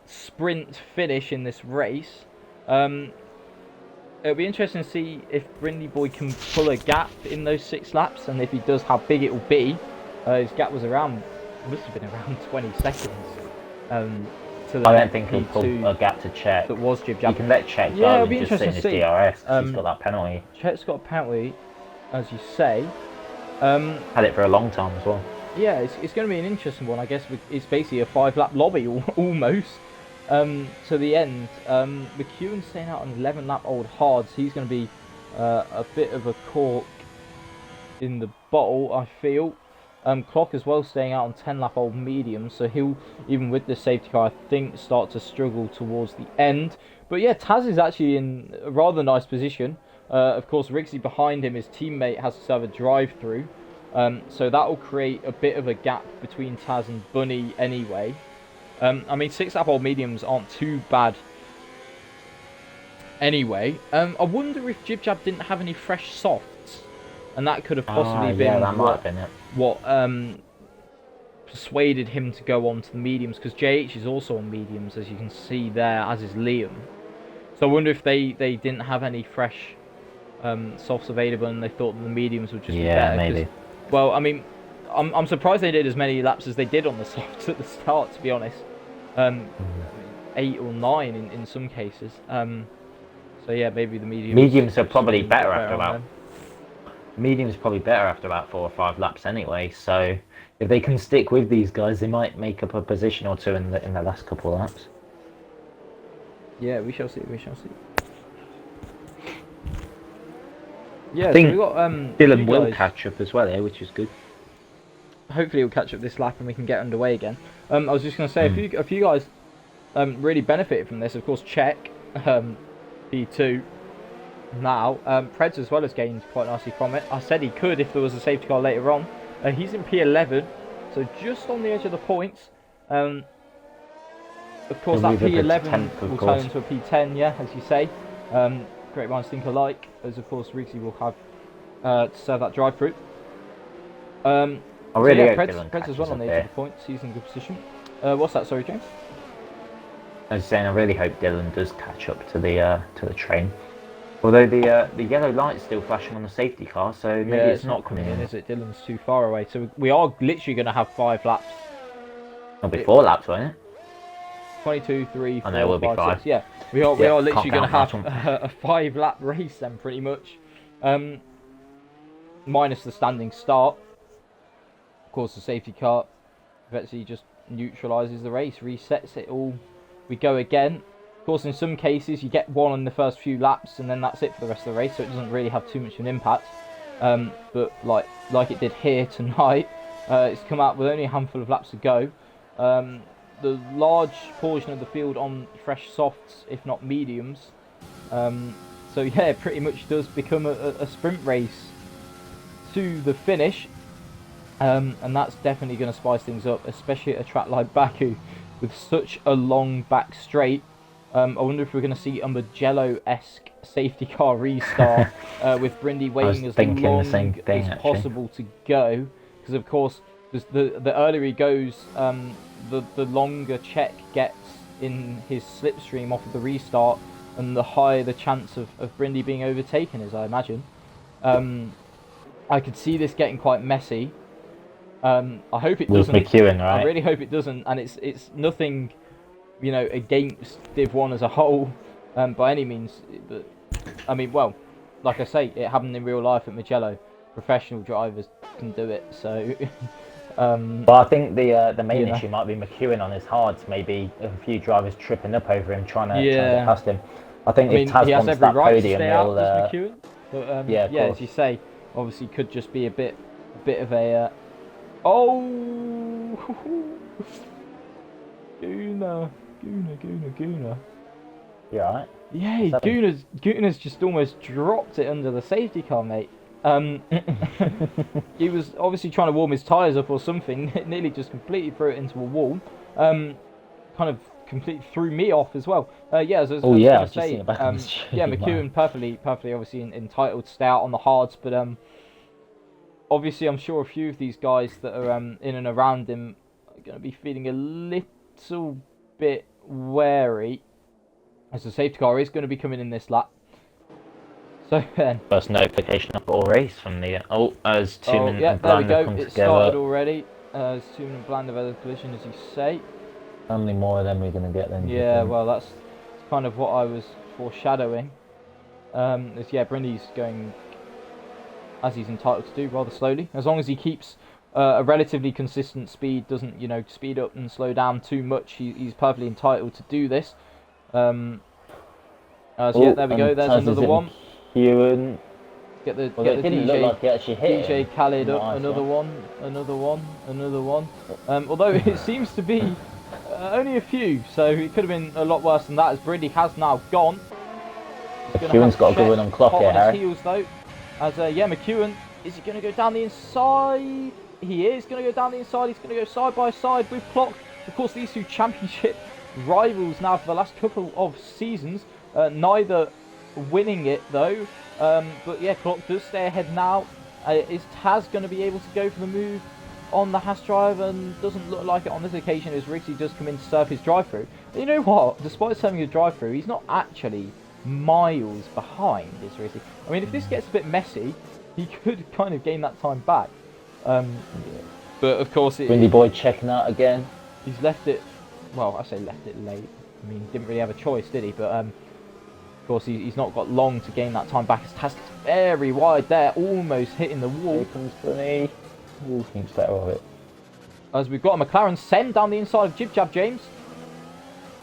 sprint finish in this race. It'll be interesting to see if Brindy Boy can pull a gap in those 6 laps, and if he does, how big it will be. His gap was must have been around 20 seconds. I don't think he'll pull a gap to check. That was Jib Jab. You can let check go and just sit in his DRS. He's got that penalty. Check's got a penalty. as you say. Had it for a long time as well. Yeah, it's going to be an interesting one. I guess it's basically a 5-lap lobby almost to the end. McEwen staying out on 11-lap old hards. He's going to be a bit of a cork in the bottle, I feel. Clock as well staying out on 10-lap old mediums, so he'll, even with the safety car, I think, start to struggle towards the end. But yeah, Taz is actually in a rather nice position. Of course, Rigsy behind him, his teammate, has to have a drive-through. So that will create a bit of a gap between Taz and Bunny anyway. I mean, 6-lap old mediums aren't too bad anyway. I wonder if Jib Jab didn't have any fresh softs. And that could have possibly been that might have been it. What persuaded him to go on to the mediums, because JH is also on mediums, as you can see there, as is Liam. So I wonder if they didn't have any fresh softs available and they thought that the mediums would just be better. Maybe. Well, I mean, I'm surprised they did as many laps as they did on the softs at the start, to be honest. 8 or 9 in some cases. So yeah, maybe the mediums are probably better after that. Medium's probably better after about 4 or 5 laps anyway, so if they can stick with these guys, they might make up a position or two in the last couple of laps. Yeah, we shall see, we shall see. Yeah, I think so we've got Dylan will catch up as well here, which is good. Hopefully he'll catch up this lap and we can get underway again. I was just going to say, a few guys really benefited from this. Of course, Czech, P2. Now, Preds as well has gained quite nicely from it. I said he could if there was a safety car later on. He's in P11, so just on the edge of the points. Of course, that P11 will turn into a P10, yeah, as you say. Great minds think alike, as of course Rigsy will have to serve that drive-through. I really hope Preds as well on the edge of the points. He's in good position. What's that? Sorry, James. I was saying I really hope Dylan does catch up to the train. Although the yellow light's still flashing on the safety car, so maybe it's not coming in. Is it? Dylan's too far away. So we are literally going to have 5 laps. It'll be 4 laps, won't it? 22, 3, 4, I know, it will be 5. 6. Yeah, we are literally going to have a 5-lap race then, pretty much. Minus the standing start. Of course, the safety car eventually just neutralises the race, resets it all. We go again. Of course, in some cases, you get 1 in the first few laps, and then that's it for the rest of the race, so it doesn't really have too much of an impact. But like it did here tonight, it's come out with only a handful of laps to go. The large portion of the field on fresh softs, if not mediums. So yeah, it pretty much does become a sprint race to the finish. And that's definitely going to spice things up, especially at a track like Baku, with such a long back straight. I wonder if we're going to see a Mugello-esque safety car restart with Brindy waiting as long as possible to go. Because of course, the earlier he goes, the longer Czech gets in his slipstream off of the restart, and the higher the chance of Brindy being overtaken is, I imagine. I could see this getting quite messy. I hope it doesn't. McEwen, right? I really hope it doesn't, and it's nothing, you know, against Div 1 as a whole, by any means. But I mean, well, like I say, it happened in real life at Mugello. Professional drivers can do it, so. Well, I think the main issue might be McEwen on his hards. Maybe a few drivers tripping up over him, trying to get past him. I think if Taz wants that podium, he'll. McEwen, but, yeah, as you say, obviously could just be a bit of a. Oh! Guna. You alright? Yeah, Guna's just almost dropped it under the safety car, mate. He was obviously trying to warm his tyres up or something. It nearly just completely threw it into a wall. Kind of completely threw me off as well. Yeah, as I was going to say, yeah, McEwen perfectly obviously entitled to stay out on the hards, but obviously I'm sure a few of these guys that are in and around him are going to be feeling a little bit wary, as the safety car is going to be coming in this lap. So then, first notification of all race from the as Tumen and there we Blander go. come It together. started already. As Tumen and Blander have had a collision, as you say. How many more of them are we going to get then? Yeah, well, that's kind of what I was foreshadowing. Brindy's going as he's entitled to do, rather slowly. As long as he keeps a relatively consistent speed, doesn't, you know, speed up and slow down too much, he's perfectly entitled to do this. So yeah, there we go. There's another one. Kieran. Get the It didn't look like he actually hit DJ him. Khaled up. Another one. Although it seems to be only a few, so it could have been a lot worse than that. As Brindley has now gone. McEwen's got a good one on clock here, Harry. Heels though. As yeah, McEwen, is he going to go down the inside? He is going to go down the inside. He's going to go side by side with Clock. Of course, these two championship rivals now for the last couple of seasons. Neither winning it though. But yeah, Clock does stay ahead now. Is Taz going to be able to go for the move on the Haas drive? And doesn't look like it on this occasion, as Riggsy does come in to serve his drive-through. You know what? Despite serving a drive-through, he's not actually miles behind, is Riggsy. I mean, if this gets a bit messy, he could kind of gain that time back. But of course, Windy Boy checking out again. He's left it. Well, I say left it late. I mean, didn't really have a choice, did he? But of course, he's not got long to gain that time back. His task is very wide there, almost hitting the wall. Here comes Bunny. Wall seems better of it. As we've got a McLaren send down the inside of Jib Jab James.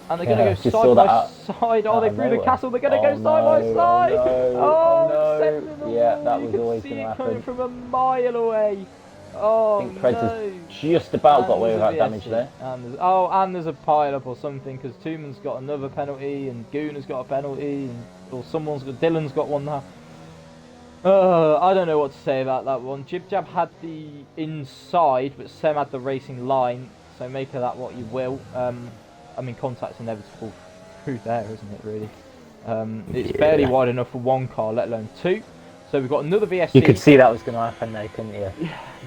And they're going to go side by side. Oh, they threw the castle. They're going to go side by side. Oh, no. Yeah, that was always going to happen. Coming from a mile away. Oh, I think Preds has just about got away without damage there. And there's a pile-up or something, because Tuman's got another penalty, and Goon has got a penalty, or Dylan's got one now. I don't know what to say about that one. Jib Jab had the inside, but Sem had the racing line, so make of that what you will. I mean, contact's inevitable through there, isn't it, really? It's barely wide enough for one car, let alone two. So we've got another VSC. You could see that was going to happen there, couldn't you?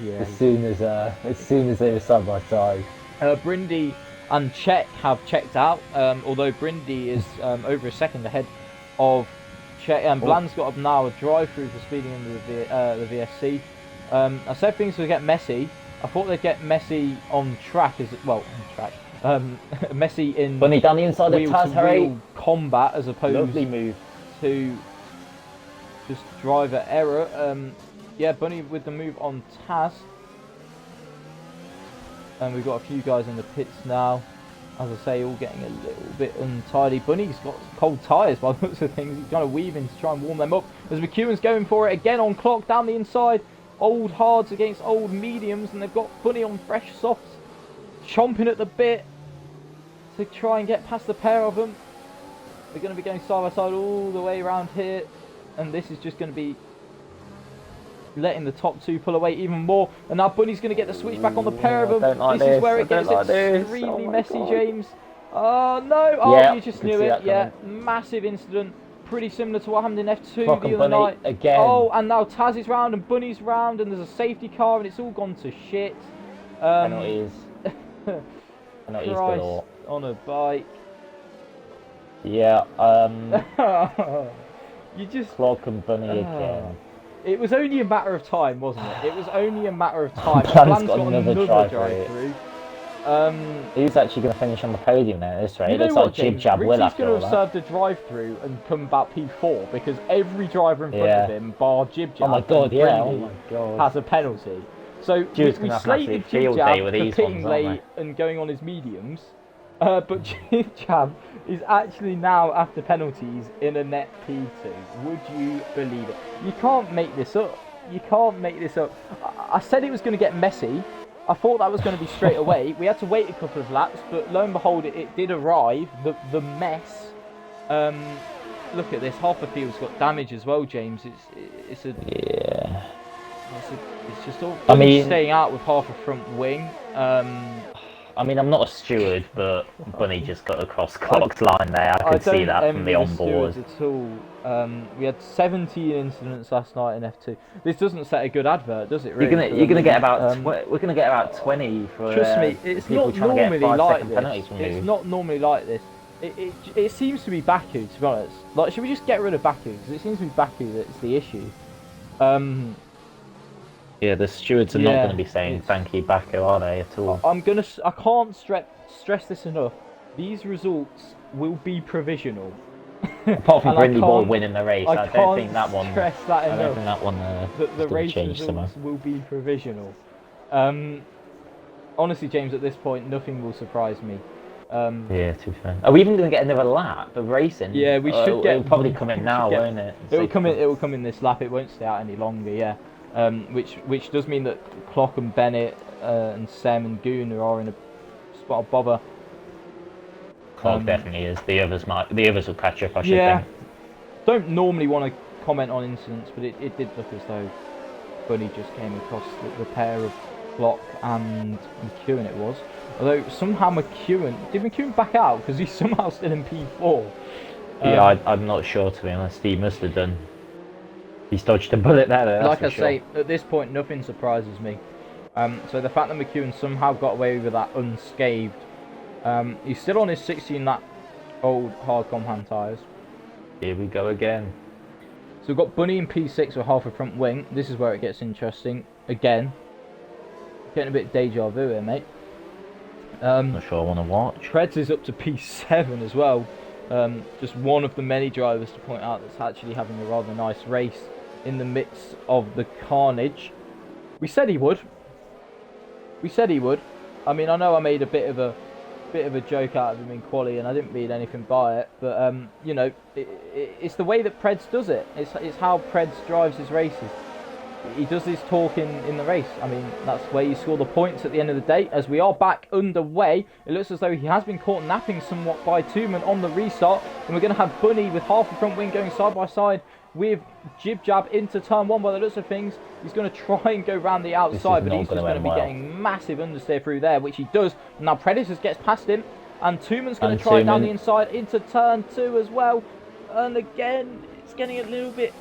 Yeah. As soon as they were side by side. Brindy and Czech have checked out, although Brindy is over a second ahead of Czech. And Bland's got up now a drive-through for speeding into the VSC. I said things would get messy. I thought they'd get messy on track, messy in Bunny down the inside of Taz, Harry. Combat, as opposed Lovely move to just driver error. Yeah, Bunny with the move on Taz. And we've got a few guys in the pits now. As I say, all getting a little bit untidy. Bunny's got cold tyres by the looks of things. He's trying to weave in to try and warm them up. As McEwen's going for it again on Clock down the inside. Old hards against old mediums. And they've got Bunny on fresh softs. Chomping at the bit to try and get past the pair of them. They're going to be going side by side all the way around here. And this is just going to be letting the top two pull away even more. And now Bunny's going to get the switch back on the pair of them. This is where it gets extremely messy, James. Oh, no. Oh, yeah, you just knew it. Yeah, massive incident. Pretty similar to what happened in F2 the other night. Again. Oh, and now Taz is round and Bunny's round. And there's a safety car and it's all gone to shit. Penalties. Penalties galore. On a bike. Yeah, you just Clock and Bunny again. It was only a matter of time, wasn't it? It was only a matter of time. Bland's got another drive-through. He's actually going to finish on the podium there at this rate. It looks like Jib Jab will after all that. He's going to have served a drive-through and come about P4, because every driver in front of him, bar Jib Jab, has a penalty. So we slated Jib Jab for pitting late and going on his mediums. But Jib Jab is actually now, after penalties, in a net P2. Would you believe it? You can't make this up. You can't make this up. I said it was going to get messy. I thought that was going to be straight away. We had to wait a couple of laps, but lo and behold, it did arrive. The mess. Look at this. Half the field's got damage as well, James. It's just all. Staying out with half a front wing. I mean, I'm not a steward, but Bunny just got across Clock's line there. I could see that from the onboard. At all. We had 17 incidents last night in F2. This doesn't set a good advert, does it? Really? You're gonna get about. We're gonna get about 20 for. Trust me, it's not normally like this. It's not normally like this. It seems to be Baku, to be honest. Like, should we just get rid of Baku? Because it seems to be Baku that's the issue. Yeah, the stewards are not going to be saying thank you, Baku, are they, at all? I can't stress this enough. These results will be provisional. Apart from And I Brindley Ball can't- winning the race, I I don't can't think that one. stress that I don't enough. think that one The will race change somehow. results will be provisional. Honestly, James, at this point, nothing will surprise me. Yeah, too fair. Are we even going to get another lap of racing? Yeah, we should get. It'll probably come in now, won't it? It will come in. It will come in this lap. It won't stay out any longer. Yeah. Which does mean that Clock and Bennett and Sem and Gooner are in a spot of bother. Clock definitely is. The others will catch up. I should Yeah. think. Don't normally want to comment on incidents, but it did look as though Bunny just came across the pair of Clock and McEwen. It was. Although somehow did McEwen back out because he's somehow still in P4. Yeah, I'm not sure, to be honest. He must have done. He's dodged a bullet there, though, Like I that's for say, sure. at this point, nothing surprises me. So the fact that McEwen somehow got away with that unscathed. He's still on his 16 lap old hard compound tyres. Here we go again. So we've got Bunny in P6 with half a front wing. This is where it gets interesting. Again, getting a bit deja vu here, mate. Not sure I want to watch. Preds is up to P7 as well. Just one of the many drivers to point out that's actually having a rather nice race in the midst of the carnage. We said he would. I mean, I know I made a bit of a joke out of him in quali, and I didn't mean anything by it. But you know, it's the way that Preds does it. It's how Preds drives his races. He does his talk in the race. I mean, that's where you score the points at the end of the day. As we are back underway, it looks as though he has been caught napping somewhat by Tooman on the restart. And we're going to have Bunny with half the front wing going side by side with Jib Jab into turn one by the looks of things. He's going to try and go round the outside, but he's just going to be getting massive understeer through there, which he does. Now Predators gets past him, and Tooman's going to try down the inside into turn two as well. And again, it's getting a little bit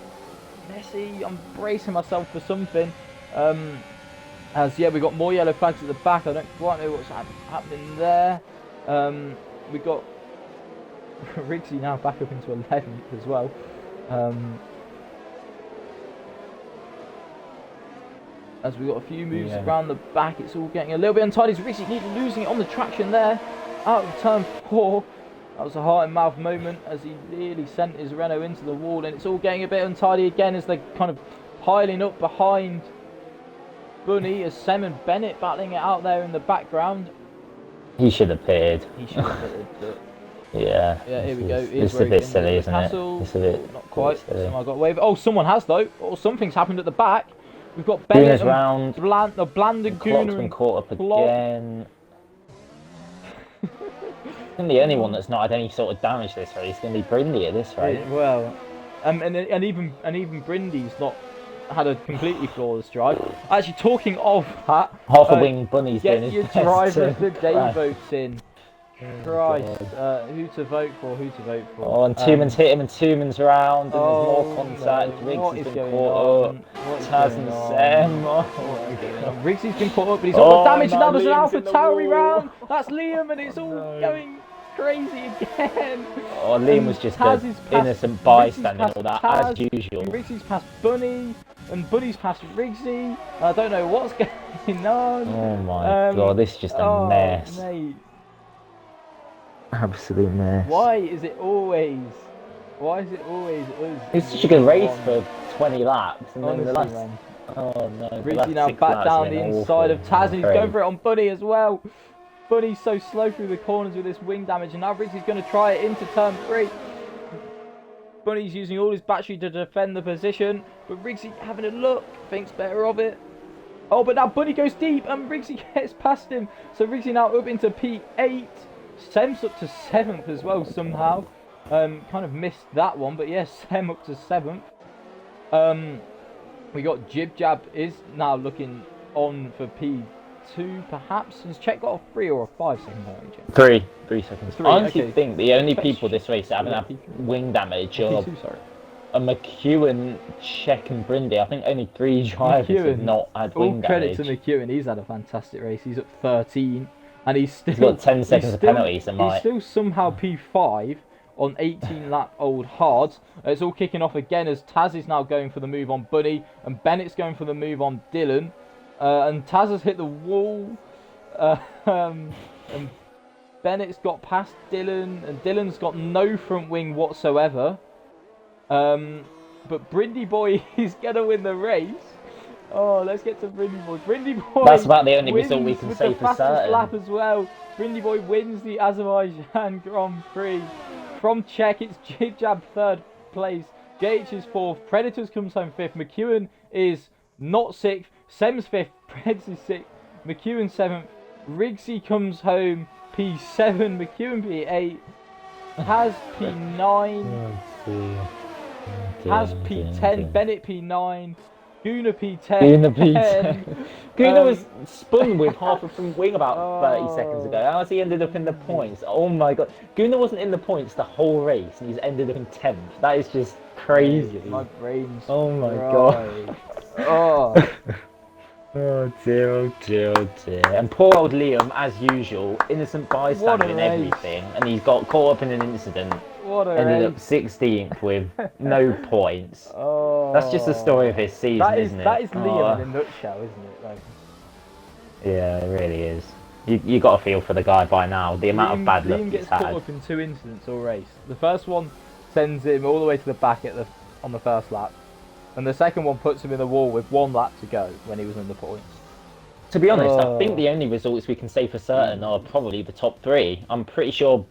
messy. I'm bracing myself for something. As yeah, we've got more yellow flags at the back. I don't quite know what's happening there. We've got Rigsy now back up into 11th as well. As we've got a few moves around the back, it's all getting a little bit untidy. Rigsy losing it on the traction there. Out of turn 4. That was a heart and mouth moment as he nearly sent his Renault into the wall, and it's all getting a bit untidy again as they're kind of piling up behind Bunny as Sem and Bennett battling it out there in the background. He should have appeared. He should have appeared, but yeah. Yeah, here we go. It's a bit silly, isn't it? It's a bit not quite. silly. Someone got away with it. Oh, someone has though. Or something's happened at the back. We've got Bennett round. Bland and Clock's Gooner been and caught up Clock. again. I think the only one that's not had any sort of damage this race is going to be Brindley at this rate. Yeah, well, and even Brindy's not had a completely flawless drive. Actually, talking of that, Half a wing Bunny's doing get his your best driver of to the day crash. votes in. Christ, who to vote for? Who to vote for? Oh, and Tooman's hit him, and Tooman's round, and there's oh, more contact. no. What Riggs is has been going caught on? up. What is Taz going and on? Sam. Oh, Riggsy's been caught up, but he's got the damage, and now there's an Alpha Tauri round. That's Liam, and it's all going crazy again. Oh, Liam was just an innocent bystander and all that, as usual. And Riggsy's past Bunny, and Bunny's past Riggsy. I don't know what's going on. Oh my god, this is just a mess. Mate. Absolute mess. Why is it always us? It's such a good race for 20 laps, and then Honestly, the last. man. Oh no. Riggsy now back down the inside of Taz, and he's going for it on Bunny as well. Bunny's so slow through the corners with this wing damage, and now Riggsy's going to try it into turn 3. Bunny's using all his battery to defend the position, but Riggsy having a look, thinks better of it. Oh, but now Bunny goes deep, and Riggsy gets past him. So Riggsy now up into P8. Sem's up to 7th as well somehow. Kind of missed that one, but yes, Sem up to 7th. We got Jib Jab is now looking on for P2 perhaps. Has Czech got a 3 or a 5 second penalty? 3 seconds. 3, I honestly okay. think the only people this race that haven't had wing damage are P2, sorry. McEwen, Czech and Brindy. I think only 3 drivers have not had wing all credit damage. to McEwen, he's had a fantastic race. He's up 13. And he's got 10 seconds of penalties. He's still somehow P5 on 18 lap old hards. It's all kicking off again as Taz is now going for the move on Bunny, and Bennett's going for the move on Dylan. And Taz has hit the wall. And Bennett's got past Dylan, and Dylan's got no front wing whatsoever. But Brindy Boy is gonna win the race. Oh, let's get to Brindy Boy. Brindy Boy. That's about the only result we can say with the for fastest certain. lap as well. Brindy Boy wins the Azerbaijan Grand Prix. From Czech, it's Jib Jab third place. JH is fourth. Predators comes home fifth. McEwen is not sixth. Sem's fifth. Preds is sixth. McEwen seventh. Rigsy comes home P7. McEwen P8. Has P9. Has P10. Bennett P9. Guna P10. Guna P10. Guna was spun with half a front wing about 30 seconds ago. How has he ended up in the points? Oh my god. Guna wasn't in the points the whole race and he's ended up in 10th. That is just crazy. My brain's oh my god. Oh. Oh dear, oh dear, oh dear. And poor old Liam, as usual, innocent bystander in everything, and he's got caught up in an incident. Ended up 16th with no points. Oh. That's just the story of his season, isn't it? That is Liam in a nutshell, isn't it? Like... Yeah, it really is. You got to feel for the guy by now. The amount of bad luck Liam he's gets had. caught up in 2 incidents all race. The first one sends him all the way to the back on the first lap. And the second one puts him in the wall with 1 lap to go when he was in the points. To be honest, I think the only results we can say for certain are probably the top 3. I'm pretty sure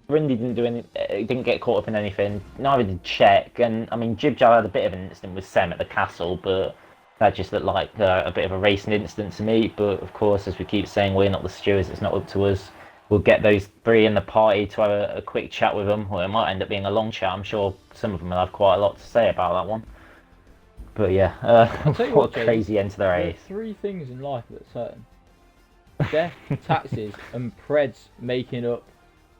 Brindy didn't get caught up in anything. Neither did Czech. And I mean, Jib Jab had a bit of an incident with Sem at the castle, but that just looked like a bit of a racing incident to me. But of course, as we keep saying, we're not the stewards. It's not up to us. We'll get those 3 in the party to have a quick chat with them. Or it might end up being a long chat. I'm sure some of them will have quite a lot to say about that one. But yeah, what a crazy end to the race. There are 3 things in life that are certain. Death, taxes, and Preds making up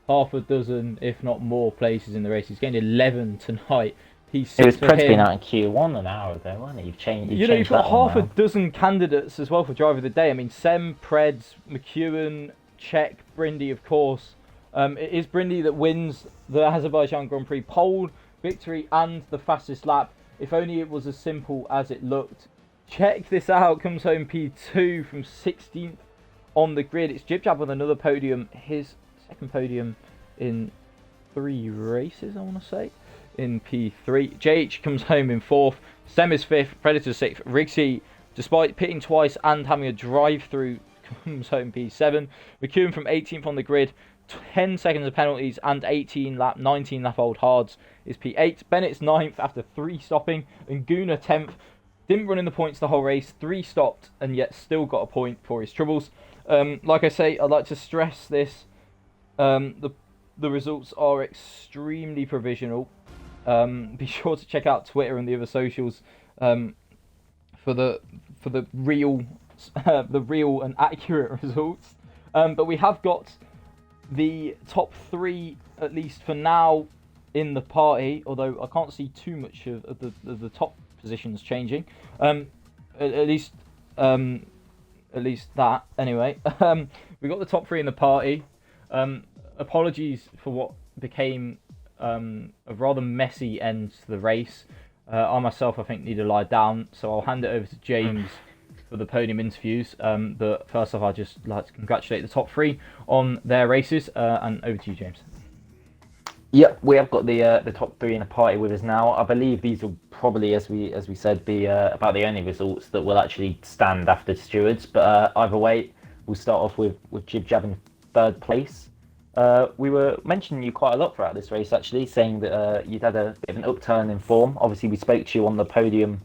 half a dozen, if not more, places in the race. He's gained 11 tonight. It was Preds been out in Q1 an hour ago, wasn't it? You've got half a dozen candidates as well for driver of the day. I mean, Sem, Preds, McEwen, Czech, Brindy, of course. It is Brindy that wins the Azerbaijan Grand Prix pole victory and the fastest lap. If only it was as simple as it looked. Check this out. Comes home P2 from 16th on the grid. It's Jib Jab with another podium. His second podium in 3 races, I want to say. In P3. JH comes home in 4th. Sem is 5th. Predator 6th. Rigsy, despite pitting twice and having a drive-through, comes home P7. McEwen from 18th on the grid. 10 seconds of penalties and 19 lap old hards is P8. Bennett's 9th after 3 stopping, and Guna 10th. Didn't run in the points the whole race, 3 stopped and yet still got a point for his troubles. Like I say, I'd like to stress this. The results are extremely provisional. Be sure to check out Twitter and the other socials for the real and accurate results. But we have got the top 3, at least for now, in the party, although I can't see too much of the top positions changing. At least that, anyway. We got the top 3 in the party. Apologies for what became a rather messy end to the race. I myself, I think, need to lie down, so I'll hand it over to James for the podium interviews. But first off, I'd just like to congratulate the top 3 on their races, and over to you, James. Yep, we have got the top 3 in the party with us now. I believe these will probably, as we said, be about the only results that will actually stand after stewards. But either way, we'll start off with Jib Jab in 3rd place. We were mentioning you quite a lot throughout this race, actually, saying that you'd had a bit of an upturn in form. Obviously, we spoke to you on the podium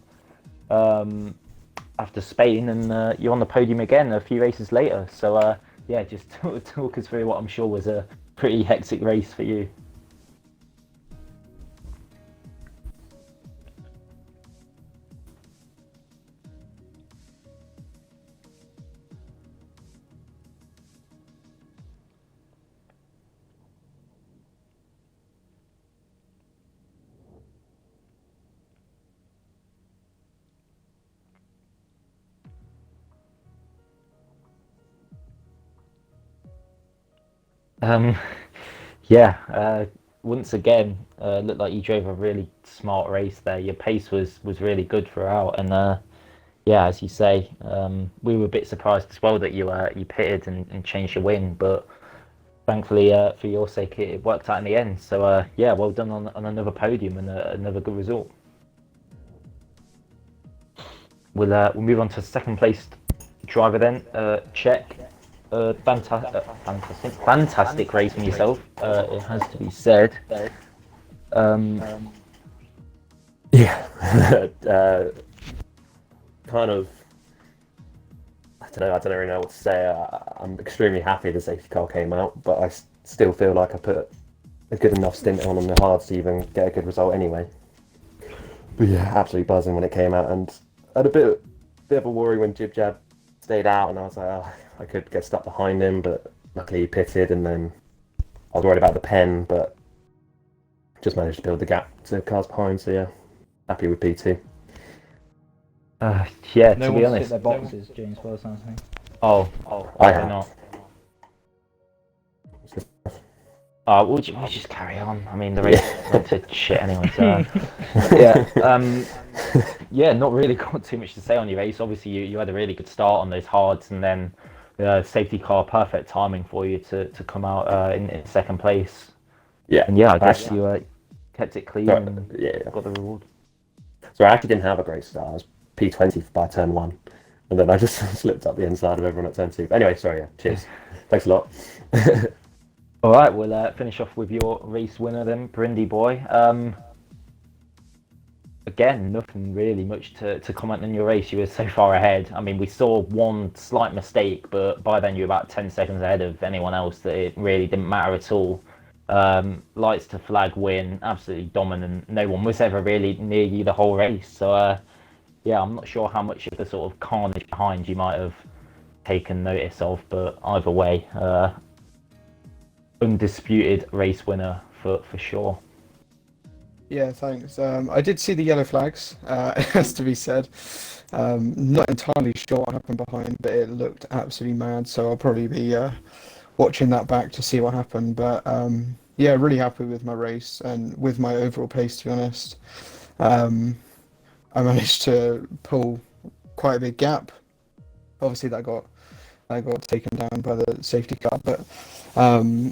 after Spain, and you're on the podium again a few races later. So, yeah, just talk us through what I'm sure was a pretty hectic race for you. Once again, looked like you drove a really smart race there. Your pace was really good throughout, and as you say, we were a bit surprised as well that you pitted and changed your wing. But thankfully, for your sake, it worked out in the end. So yeah, well done on another podium and another good result. We'll move on to second place driver then, Czech. Fantastic race from yourself. It has to be said. Yeah, kind of. I don't really know what to say. I'm extremely happy the safety car came out, but I still feel like I put a good enough stint on the hards to even get a good result anyway. But yeah, absolutely buzzing when it came out, and I had a bit of a worry when Jib Jab stayed out, and I was like, oh, I could get stuck behind him, but luckily he pitted, and then I was worried about the pen, but just managed to build the gap to the cars behind. So yeah, happy with P2. Yeah, No to one be sit honest. their boxes, James, by the sounds of things. Oh, I why have. not? We'll just carry on. I mean, the race went to shit anyway. So yeah, not really got too much to say on your race. Obviously, you had a really good start on those hards, and then safety car, perfect timing for you to come out in second place. Yeah, and yeah, I guess you kept it clean Sorry, and yeah. got the reward. So I actually didn't have a great start. I was P20 by turn 1, and then I just slipped up the inside of everyone at turn 2. But anyway, sorry, yeah, cheers. Thanks a lot. All right, we'll finish off with your race winner then, Brindy boy. Again, nothing really much to comment on your race. You were so far ahead. I mean, we saw one slight mistake, but by then you were about 10 seconds ahead of anyone else that it really didn't matter at all. Lights to flag win, absolutely dominant. No one was ever really near you the whole race. So yeah, I'm not sure how much of the sort of carnage behind you might have taken notice of, but either way, undisputed race winner for sure. Yeah, thanks. I did see the yellow flags, it has to be said. Not entirely sure what happened behind, but it looked absolutely mad, so I'll probably be watching that back to see what happened. But yeah, really happy with my race and with my overall pace, to be honest. I managed to pull quite a big gap. Obviously, that got taken down by the safety car, but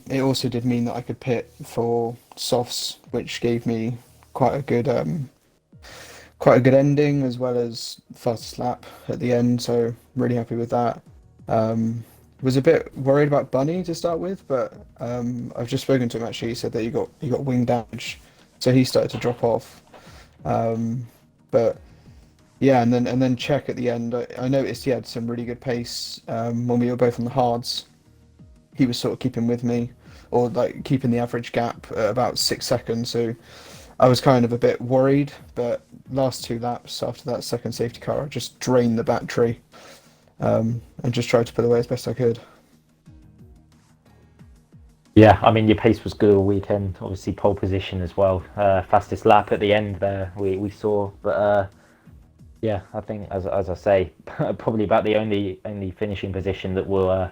it also did mean that I could pit for softs, which gave me quite a good ending as well as fastest lap at the end. So really happy with that. Was a bit worried about Bunny to start with, but I've just spoken to him actually. He said that he got wing damage, so he started to drop off. But yeah, and then Czech at the end. I noticed he had some really good pace when we were both on the hards. He was sort of keeping with me, or like keeping the average gap at about 6 seconds. So I was kind of a bit worried. But last 2 laps after that second safety car, I just drained the battery and just tried to put away as best I could. Yeah, I mean, your pace was good all weekend. Obviously, pole position as well. Fastest lap at the end there we saw. But yeah, I think as I say, probably about the only finishing position that will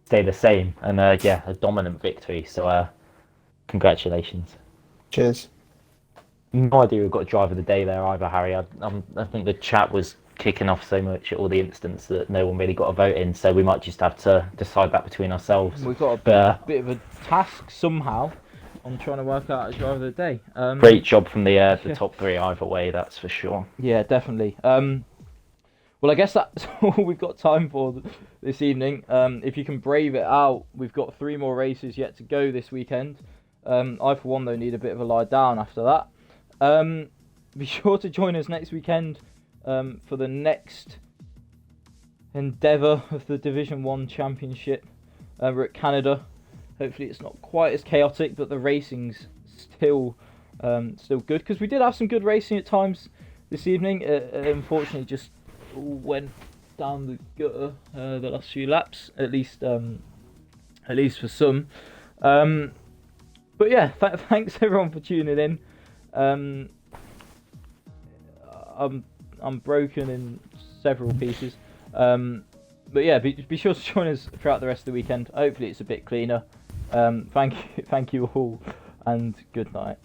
stay the same. And yeah, a dominant victory. So congratulations. Cheers. No idea who got driver of the day there either, Harry. I think the chat was kicking off so much at all the instance that no one really got a vote in, so we might just have to decide that between ourselves. We've got a bit of a task somehow on trying to work out a driver of the day. Great job from the top 3 either way, that's for sure. Yeah, definitely. Well, I guess that's all we've got time for this evening. If you can brave it out, we've got 3 more races yet to go this weekend. I, for one, though, need a bit of a lie down after that. Be sure to join us next weekend for the next endeavour of the Division 1 Championship. We're at Canada. Hopefully it's not quite as chaotic, but the racing's still good, because we did have some good racing at times this evening. Unfortunately, just went down the gutter the last few laps, at least for some. But yeah, thanks everyone for tuning in. I'm broken in several pieces, but yeah, be sure to join us throughout the rest of the weekend. Hopefully it's a bit cleaner. Thank you all, and good night.